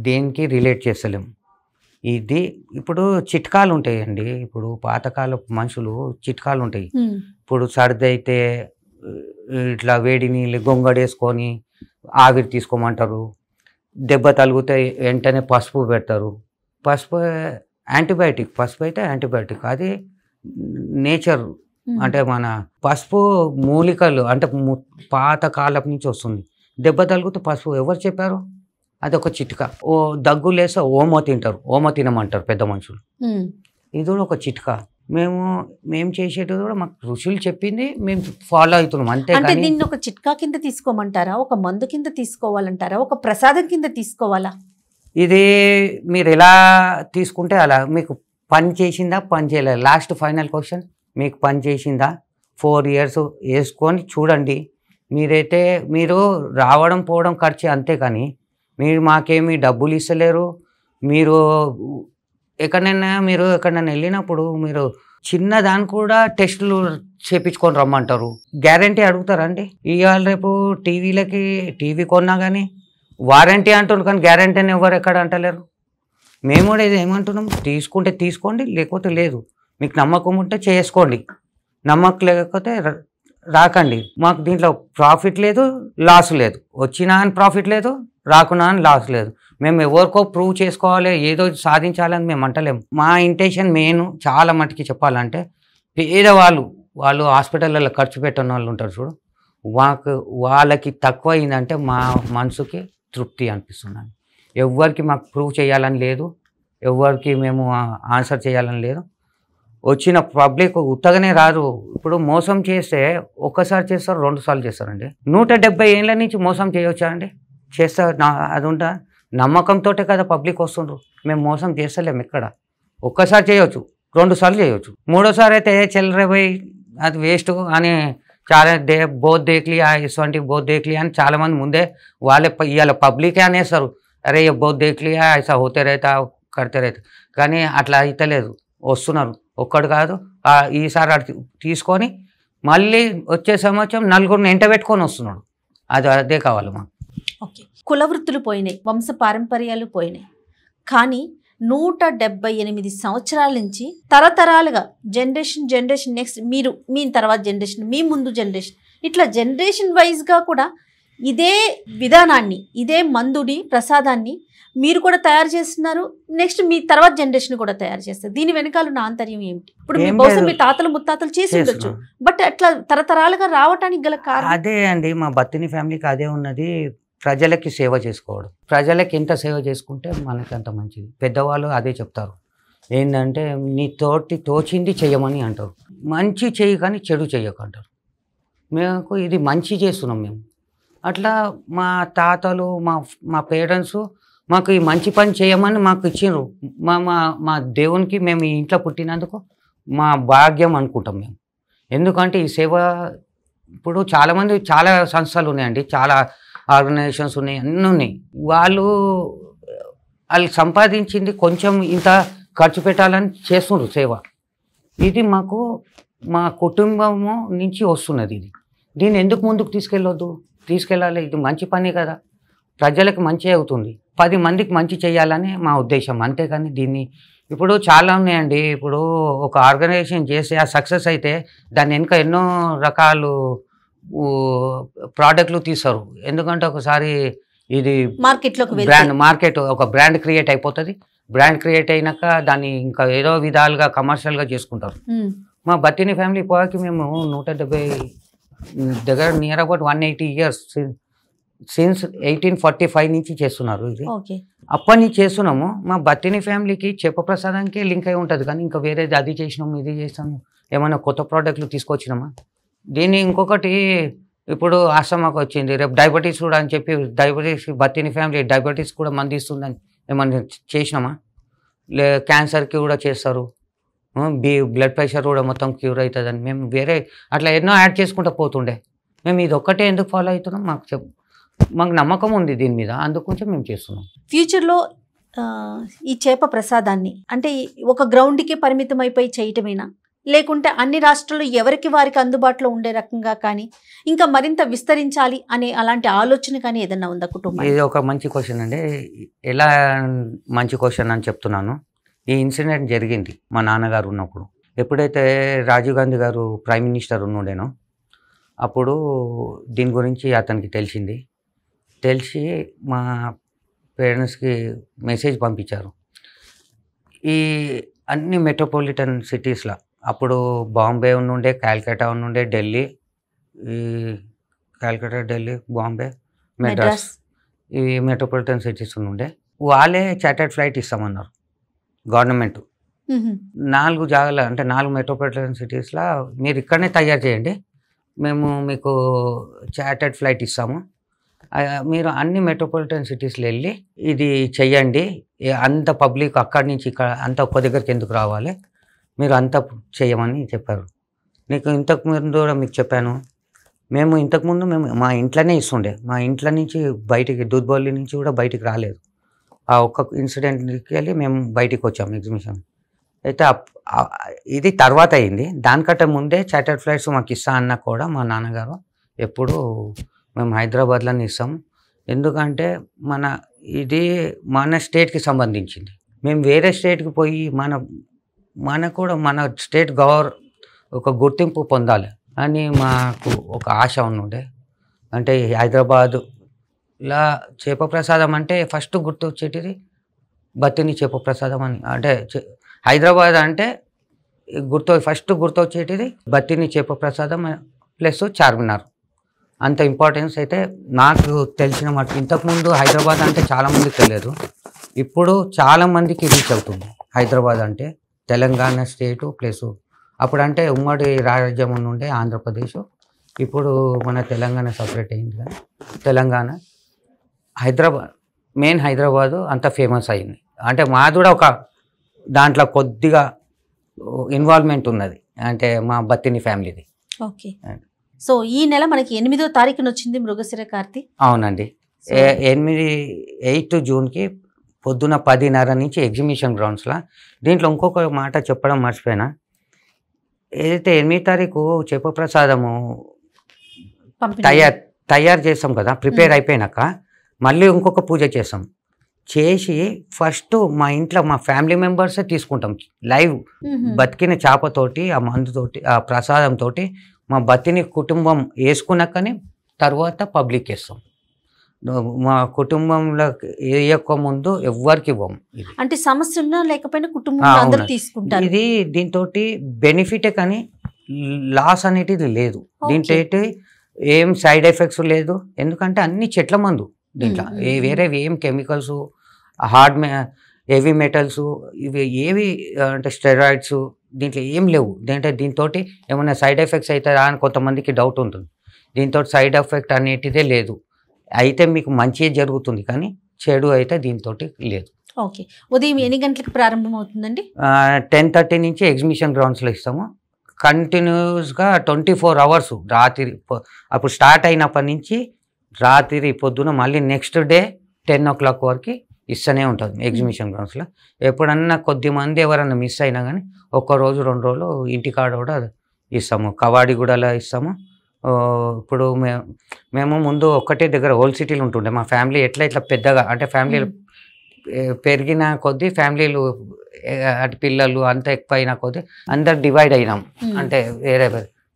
దేనికి రిలేట్ చేస్తలేము. ఇది ఇప్పుడు చిట్కాలు ఉంటాయండి. ఇప్పుడు పాతకాలపు మనుషులు చిట్కాలు ఉంటాయి. ఇప్పుడు సర్ది అయితే ఇట్లా వేడి నీళ్ళు గొంగడేసుకొని ఆవిరి తీసుకోమంటారు. దెబ్బ తగిలితే వెంటనే పసుపు పెడతారు. పసుపు యాంటీబయాటిక్, పసుపు అయితే యాంటీబయాటిక్, అది నేచర్. అంటే మన పసుపు మూలికలు అంటే పాత కాలం నుంచి వస్తుంది. దెబ్బ తగిలితే పసుపు ఎవరు చెప్పారు? అది ఒక చిట్కా. దగ్గు లేస్తే ఓమో తింటారు, ఓమో తినమంటారు పెద్ద మనుషులు. ఇది కూడా ఒక చిట్కా. మేము చేసేది కూడా మాకు ఋషులు చెప్పింది మేము ఫాలో అవుతున్నాం, అంటే అంతే. దీన్ని ఒక చిట్కా కింద తీసుకోమంటారా, ఒక మందు కింద తీసుకోవాలంటారా, ఒక ప్రసాదం కింద తీసుకోవాలా? ఇది మీరు ఎలా తీసుకుంటే అలా. మీకు పని చేసిందా పని చేయలేదు, లాస్ట్ ఫైనల్ క్వశ్చన్, మీకు పని చేసిందా? 4 years వేసుకొని చూడండి. మీరు రావడం పోవడం ఖర్చు, అంతే. కానీ మీరు మాకేమీ డబ్బులు ఇస్తలేరు. మీరు ఎక్కడైనా వెళ్ళినప్పుడు మీరు చిన్నదాన్ని కూడా టెస్టులు చేయించుకొని రమ్మంటారు. గ్యారంటీ అడుగుతారండి? ఇవాళ రేపు టీవీ కొన్నా కానీ వారంటీ అంటున్నారు, కానీ గ్యారంటీ అని ఎవరు ఎక్కడ అంటలేరు. మేము కూడా ఇది ఏమంటున్నాం, తీసుకుంటే తీసుకోండి, లేకపోతే లేదు. మీకు నమ్మకం ఉంటే చేసుకోండి, నమ్మకం లేకపోతే రాకండి. మాకు దీంట్లో ప్రాఫిట్ లేదు, లాస్ లేదు. వచ్చినా అని ప్రాఫిట్ లేదు, రాకున్నా అని లాస్ లేదు. మేము ఎవరికో ప్రూవ్ చేసుకోవాలి, ఏదో సాధించాలని మేము అంటలేము. మా ఇంటెన్షన్ చాలా మటుకి చెప్పాలంటే, వాళ్ళు హాస్పిటల్లో ఖర్చు పెట్టిన వాళ్ళు ఉంటారు చూడు, వాళ్ళకి తక్కువ అయిందంటే మా మనసుకి తృప్తి అనిపిస్తున్నాను. ఎవరికి మాకు ప్రూవ్ చేయాలని లేదు, ఎవరికి మేము ఆన్సర్ చేయాలని లేదు. వచ్చిన పబ్లిక్ ఉత్తగానే రాదు. ఇప్పుడు మోసం చేస్తే ఒక్కసారి చేస్తారు, 2 సార్లు చేస్తారండి. 170 ఏళ్ళ నుంచి మోసం చేయవచ్చా అండి? చేస్తారు. అది ఉంటా నమ్మకంతో కదా పబ్లిక్ వస్తుండ్రు. మేము మోసం చేస్తలేము ఎక్కడ. ఒక్కసారి చేయవచ్చు, 2 సార్లు చేయవచ్చు, 3వసారి అయితే చెల్లరే పోయి అది వేస్ట్ అని చాలా బోత్ దేక్లీ ఇటువంటి బోత్ దేక్లీ అని చాలామంది ముందే వాళ్ళే ఇవాళ పబ్లికే అనేస్తారు, అరే బోత్ దేక్లీ ఐసా హోతే రైతా కడితే రైతా. కానీ అట్లా అయితే లేదు, వస్తున్నారు. ఒక్కడు కాదు, ఈసారి తీసుకొని మళ్ళీ వచ్చే సంవత్సరం 4 ఎంట పెట్టుకొని వస్తున్నాడు. అదే కావాలి మాకు. ఓకే, కుల వృత్తులు పోయినాయి, వంశ పారంపర్యాలు పోయినాయి, కానీ 178 సంవత్సరాల నుంచి తరతరాలుగా జనరేషన్ నెక్స్ట్ మీ తర్వాత జనరేషన్, మీ ముందు జనరేషన్, ఇట్లా జనరేషన్ వైజ్గా కూడా ఇదే విధానాన్ని, ఇదే మందుని, ప్రసాదాన్ని మీరు కూడా తయారు చేస్తున్నారు. నెక్స్ట్ మీ తర్వాత జనరేషన్ కూడా తయారు చేస్తారు. దీని వెనకాల ఉన్న ఆంతర్యం ఏమిటి? ఇప్పుడు బహుశా మీ తాతలు ముత్తాతలు చేసి ఉండొచ్చు, బట్ అట్లా తరతరాలుగా రావటానికి గల కారణం అదే అండి. మా బత్తిని ఫ్యామిలీకి అదే ఉన్నది, ప్రజలకి సేవ చేసుకోవడం. ప్రజలకి ఎంత సేవ చేసుకుంటే మనకి అంత మంచిది. పెద్దవాళ్ళు అదే చెప్తారు, ఏంటంటే నీ తోచింది చెయ్యమని అంటారు. మంచి చెయ్యి కానీ చెడు చెయ్యకంటారు. మేము ఇది మంచి చేస్తున్నాం మేము. అట్లా మా తాతలు మా పేరెంట్స్ మాకు ఈ మంచి పని చేయమని మాకు ఇచ్చిండ్రు. మా దేవునికి మేము ఈ ఇంట్లో పుట్టినందుకు మా భాగ్యం అనుకుంటాం మేము. ఎందుకంటే ఈ సేవ ఇప్పుడు చాలా సంస్థలు ఉన్నాయండి, చాలా ఆర్గనైజేషన్స్ ఉన్నాయి, అన్నీ ఉన్నాయి. వాళ్ళు సంపాదించింది కొంచెం ఇంత ఖర్చు పెట్టాలని చేస్తున్నారు సేవ. ఇది మాకు మా కుటుంబము నుంచి వస్తున్నది. దీన్ని ఎందుకు ముందుకు తీసుకెళ్ళాలి? ఇది మంచి పనే కదా, ప్రజలకు మంచి అవుతుంది, 10 మందికి మంచి చేయాలని మా ఉద్దేశం, అంతేకాని దీన్ని ఇప్పుడు చాలా ఉన్నాయండి. ఇప్పుడు ఒక ఆర్గనైజేషన్ చేసి ఆ సక్సెస్ అయితే దాని వెనుక ఎన్నో రకాలు ప్రోడక్ట్లు తీస్తారు. ఎందుకంటే ఒకసారి ఇది మార్కెట్ ఒక బ్రాండ్ క్రియేట్ అయిపోతుంది. బ్రాండ్ క్రియేట్ అయినాక దాన్ని ఇంకా ఏదో విధాలుగా కమర్షియల్గా చేసుకుంటారు. మా బత్తిని ఫ్యామిలీ పోయాకి మేము 170 దగ్గర నియర్ అబౌట్ 180 years సిన్స్ 1845 నుంచి చేస్తున్నారు ఇది. ఓకే. అప్పటి నుంచి చేస్తున్నాము. మా బత్తిని ఫ్యామిలీకి చేప ప్రసాదానికే లింక్ అయి ఉంటుంది, కానీ ఇంకా వేరేది అది చేసినాము ఇది చేసాము, ఏమైనా కొత్త ప్రోడక్ట్లు తీసుకొచ్చినామా. దీన్ని ఇంకొకటి ఇప్పుడు ఆస్తమాకు వచ్చింది, రేపు డయాబెటీస్ కూడా అని చెప్పి డయాబెటీస్ బత్తిని ఫ్యామిలీ డయాబెటీస్ కూడా మంది ఇస్తుందని ఏమన్నా చేసినామా. క్యాన్సర్కి కూడా చేస్తారు, బ్లడ్ ప్రెషర్ కూడా మొత్తం క్యూర్ అవుతుందని మేము వేరే అట్లా ఎన్నో యాడ్ చేసుకుంటూ పోతుండే. మేము ఇది ఒక్కటే ఎందుకు ఫాలో అవుతున్నాం, మాకు నమ్మకం ఉంది దీని మీద, అందుకొంచెం మేము చేస్తున్నాం. ఫ్యూచర్లో ఈ చేప ప్రసాదాన్ని అంటే ఒక గ్రౌండ్కి పరిమితం అయిపోయి చేయటమేనా, లేకుంటే అన్ని రాష్ట్రాల్లో ఎవరికి వారికి అందుబాటులో ఉండే రకంగా కానీ ఇంకా మరింత విస్తరించాలి అనే అలాంటి ఆలోచన కానీ ఏదన్నా ఉందా కుటుంబం? ఇది ఒక మంచి క్వశ్చన్ అండి. ఎలా మంచి క్వశ్చన్ అని చెప్తున్నాను. ఈ ఇన్సిడెంట్ జరిగింది మా నాన్నగారు ఉన్నప్పుడు. ఎప్పుడైతే రాజీవ్ గాంధీ గారు ప్రైమ్ మినిస్టర్ ఉన్నోడేనో అప్పుడు దీని గురించి అతనికి తెలిసి మా పేరెంట్స్కి మెసేజ్ పంపించారు. ఈ అన్ని మెట్రోపాలిటన్ సిటీస్లో అప్పుడు బాంబే ఉండే, కాల్కటా ఉండే, ఢిల్లీ, ఈ కాల్కటా, ఢిల్లీ, బాంబే, మెడ్రాస్, ఈ మెట్రోపాలిటన్ సిటీస్ ఉండే వాళ్ళే చార్టర్డ్ ఫ్లైట్ ఇస్తామన్నారు గవర్నమెంట్. 4 జాగాలు అంటే 4 మెట్రోపాలిటన్ సిటీస్లో మీరు ఇక్కడనే తయారు చేయండి, మేము మీకు చార్టర్డ్ ఫ్లైట్ ఇస్తాము, మీరు అన్ని మెట్రోపాలిటన్ సిటీస్లో వెళ్ళి ఇది చెయ్యండి, అంత పబ్లిక్ అక్కడి నుంచి ఇక్కడ అంత ఒక్క దగ్గరికి ఎందుకు రావాలి, మీరు అంతా చేయమని చెప్పారు. ఇంతకుముందు కూడా మీకు చెప్పాను, మేము ఇంతకుముందు మా ఇంట్లోనే ఇస్తుండే, మా ఇంట్లో నుంచి బయటికి దూద్బౌలి నుంచి కూడా బయటికి రాలేదు. ఆ ఒక్క ఇన్సిడెంట్కి వెళ్ళి మేము బయటికి వచ్చాము ఎగ్జిబిషన్. అయితే ఇది తర్వాత అయింది. దానికంటే ముందే చార్టర్డ్ ఫ్లైట్స్ మాకు ఇస్తా అన్నా కూడా మా నాన్నగారు ఎప్పుడు మేము హైదరాబాద్లోనే ఇస్తాం, ఎందుకంటే ఇది మన స్టేట్కి సంబంధించింది, మేము వేరే స్టేట్కి పోయి మన స్టేట్ ఒక గుర్తింపు పొందాలి అని మాకు ఒక ఆశ ఉండే. అంటే హైదరాబాదులా చేప ప్రసాదం అంటే ఫస్ట్ గుర్తు వచ్చేటిది బత్తిని చేప ప్రసాదం అని. అంటే హైదరాబాద్ అంటే ఫస్ట్ గుర్తు వచ్చేటిది బత్తిని చేప ప్రసాదం ప్లస్ చార్మినార్. అంత ఇంపార్టెన్స్ అయితే నాకు తెలిసిన మాట. ఇంతకుముందు హైదరాబాద్ అంటే చాలామందికి తెలియదు, ఇప్పుడు చాలామందికి రీచ్ అవుతుంది. హైదరాబాద్ అంటే తెలంగాణ స్టేటు ప్లస్ అప్పుడంటే ఉమ్మడి రాజ్యం ఉండే ఆంధ్రప్రదేశ్, ఇప్పుడు మన తెలంగాణ సపరేట్ అయింది కానీ తెలంగాణ హైదరాబాదు అంత ఫేమస్ అయింది. అంటే మాది కూడా ఒక దాంట్లో కొద్దిగా ఇన్వాల్వ్మెంట్ ఉన్నది, అంటే మా బత్తిని ఫ్యామిలీది. ఓకే. సో ఈ నెల మనకి 8వ తారీఖున వచ్చింది మృగశిర కార్తీ. అవునండి. 8 జూన్కి పొద్దున 10:30 నుంచి ఎగ్జిబిషన్ గ్రౌండ్స్లో. దీంట్లో ఇంకొక మాట చెప్పడం మర్చిపోయినా, ఏదైతే 8వ తారీఖు చేప ప్రసాదము తయారు చేస్తాం కదా, ప్రిపేర్ అయిపోయినాక మళ్ళీ ఇంకొక పూజ చేసి ఫస్ట్ మా ఇంట్లో మా ఫ్యామిలీ మెంబర్సే తీసుకుంటాం లైవ్. బతికిన చేపతోటి ఆ మందుతోటి ఆ ప్రసాదంతో మా బతిని కుటుంబం వేసుకున్నాకనే తర్వాత పబ్లిక్ వేస్తాం. మా కుటుంబంలో వేయక ముందు ఎవ్వరికి ఇవ్వము. అంటే సమస్య ఉన్నా లేకపోయినా కుటుంబంలో అందరూ తీసుకుంటారు. ఇది దీంతో బెనిఫిటే కానీ లాస్ అనేటిది లేదు. దీంట్లో ఏం సైడ్ ఎఫెక్ట్స్ లేదు, ఎందుకంటే అన్ని చెట్ల మందు. దీంట్లో వేరే ఏం కెమికల్స్, హెవీ మెటల్స్ ఇవి ఏవి అంటే స్టెరాయిడ్స్ దీంట్లో ఏం లేవు. దీంతో ఏమైనా సైడ్ ఎఫెక్ట్స్ అవుతారా అని కొంతమందికి డౌట్ ఉంటుంది. దీంతో సైడ్ ఎఫెక్ట్ అనేటిదే లేదు. అయితే మీకు మంచి జరుగుతుంది కానీ చెడు అయితే దీంతో లేదు. ఓకే. ఉదయం ఎన్ని గంటలకు ప్రారంభం అవుతుందండి? 10:30 నుంచి ఎగ్జిబిషన్ గ్రౌండ్స్లో ఇస్తాము. కంటిన్యూస్గా 24 hours రాత్రి అప్పుడు స్టార్ట్ అయినప్పటి నుంచి రాత్రి పొద్దున మళ్ళీ నెక్స్ట్ డే 10 o'clock వరకు ఇస్తూనే ఉంటుంది ఎగ్జిబిషన్ గ్రౌండ్స్లో. ఎప్పుడన్నా కొద్దిమంది ఎవరన్నా మిస్ అయినా కానీ 1 రోజు 2 రోజులు ఇంటికాడ కూడా ఇస్తాము. కవాడిగూడలో ఇస్తాము. ఇప్పుడు మేము ముందు ఒక్కటే దగ్గర ఓల్డ్ సిటీలు ఉంటుండే. మా ఫ్యామిలీ ఇట్లా పెద్దగా అంటే ఫ్యామిలీలు పెరిగిన కొద్దీ ఫ్యామిలీలు అటు పిల్లలు అంతా ఎక్కువ అయిన కొద్దీ అందరు డివైడ్ అయినాం. అంటే వేరే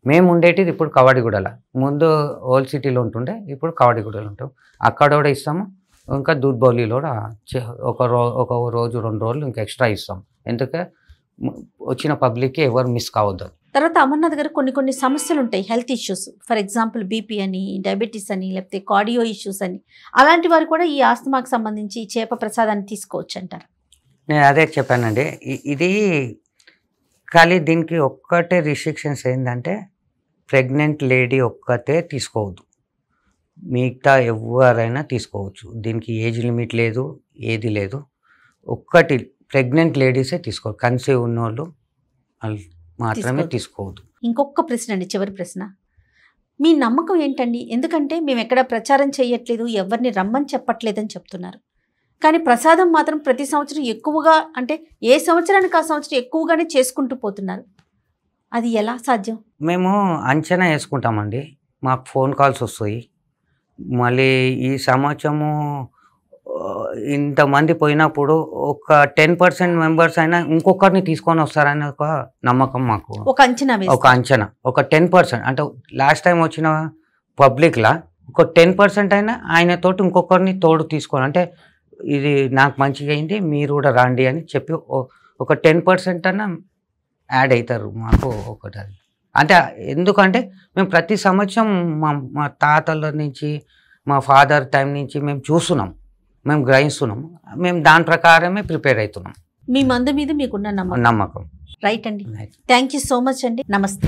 మేము ఉండేటిది ఇప్పుడు కవాడిగూడలో, ముందు ఓల్డ్ సిటీలో ఉంటుండే, ఇప్పుడు కవాడిగూడలో ఉంటాం. అక్కడ కూడా ఇస్తాము. ఇంకా దూద్బౌలిలో కూడా ఒక రోజు 2 రోజులు ఇంకా ఎక్స్ట్రా ఇస్తాం, ఎందుకంటే వచ్చిన పబ్లిక్కి ఎవరు మిస్ కావద్దు. తర్వాత అమర్నాథ్ గారు కొన్ని సమస్యలు ఉంటాయి, health issues, for example BP అని, డయాబెటీస్ అని, లేకపోతే కార్డియో ఇష్యూస్ అని, అలాంటి వారు కూడా ఈ ఆస్తమాకు సంబంధించి చేప ప్రసాదాన్ని తీసుకోవచ్చు అంటారు. నేను అదే చెప్పానండి. ఇది ఖాళీ దీనికి ఒక్కటే రిస్ట్రిక్షన్స్ ఏంటంటే ప్రెగ్నెంట్ లేడీ ఒక్కతే తీసుకోవద్దు, మిగతా ఎవరైనా తీసుకోవచ్చు. దీనికి ఏజ్ లిమిట్ లేదు, ఏది లేదు. ఒక్కటి ప్రెగ్నెంట్ లేడీసే తీసుకోవచ్చు, కన్సీవ్ ఉన్నోళ్ళు మాత్రమే తీసుకోవద్దు. ఇంకొక ప్రశ్న అండి, చివరి ప్రశ్న. మీ నమ్మకం ఏంటండి? ఎందుకంటే మేము ఎక్కడ ప్రచారం చేయట్లేదు, ఎవరిని రమ్మని చెప్పట్లేదని చెప్తున్నారు, కానీ ప్రసాదం మాత్రం ప్రతి సంవత్సరం ఎక్కువగా, అంటే ఏ సంవత్సరానికి ఆ సంవత్సరం ఎక్కువగానే చేసుకుంటూ పోతున్నారు. అది ఎలా సాధ్యం? మేము అంచనా వేసుకుంటామండి, మాకు ఫోన్ కాల్స్ వస్తాయి. మళ్ళీ ఈ సంవత్సరము ఇంతమంది పోయినప్పుడు ఒక 10% మెంబర్స్ అయినా ఇంకొకరిని తీసుకొని వస్తారని ఒక నమ్మకం మాకు. ఒక అంచనా, ఒక 10%, అంటే లాస్ట్ టైం వచ్చిన పబ్లిక్లా ఒక 10% అయినా ఆయనతోటి ఇంకొకరిని తోడు తీసుకొని, అంటే ఇది నాకు మంచిగా అయింది మీరు కూడా రండి అని చెప్పి ఒక 10% అన్నా యాడ్ అవుతారు మాకు ఒకటి. అంటే ఎందుకంటే మేము ప్రతి సంవత్సరం మా తాతల నుంచి, మా ఫాదర్ టైం నుంచి మేము చూస్తున్నాం, మేము గ్రహిస్తున్నాం, మేము దాని ప్రకారమే ప్రిపేర్ అవుతున్నాం. మీ మందు మీద మీకున్న నమ్మకం. నమ్మకం. రైట్ అండి, థ్యాంక్ యూ సో మచ్ అండి. నమస్తే.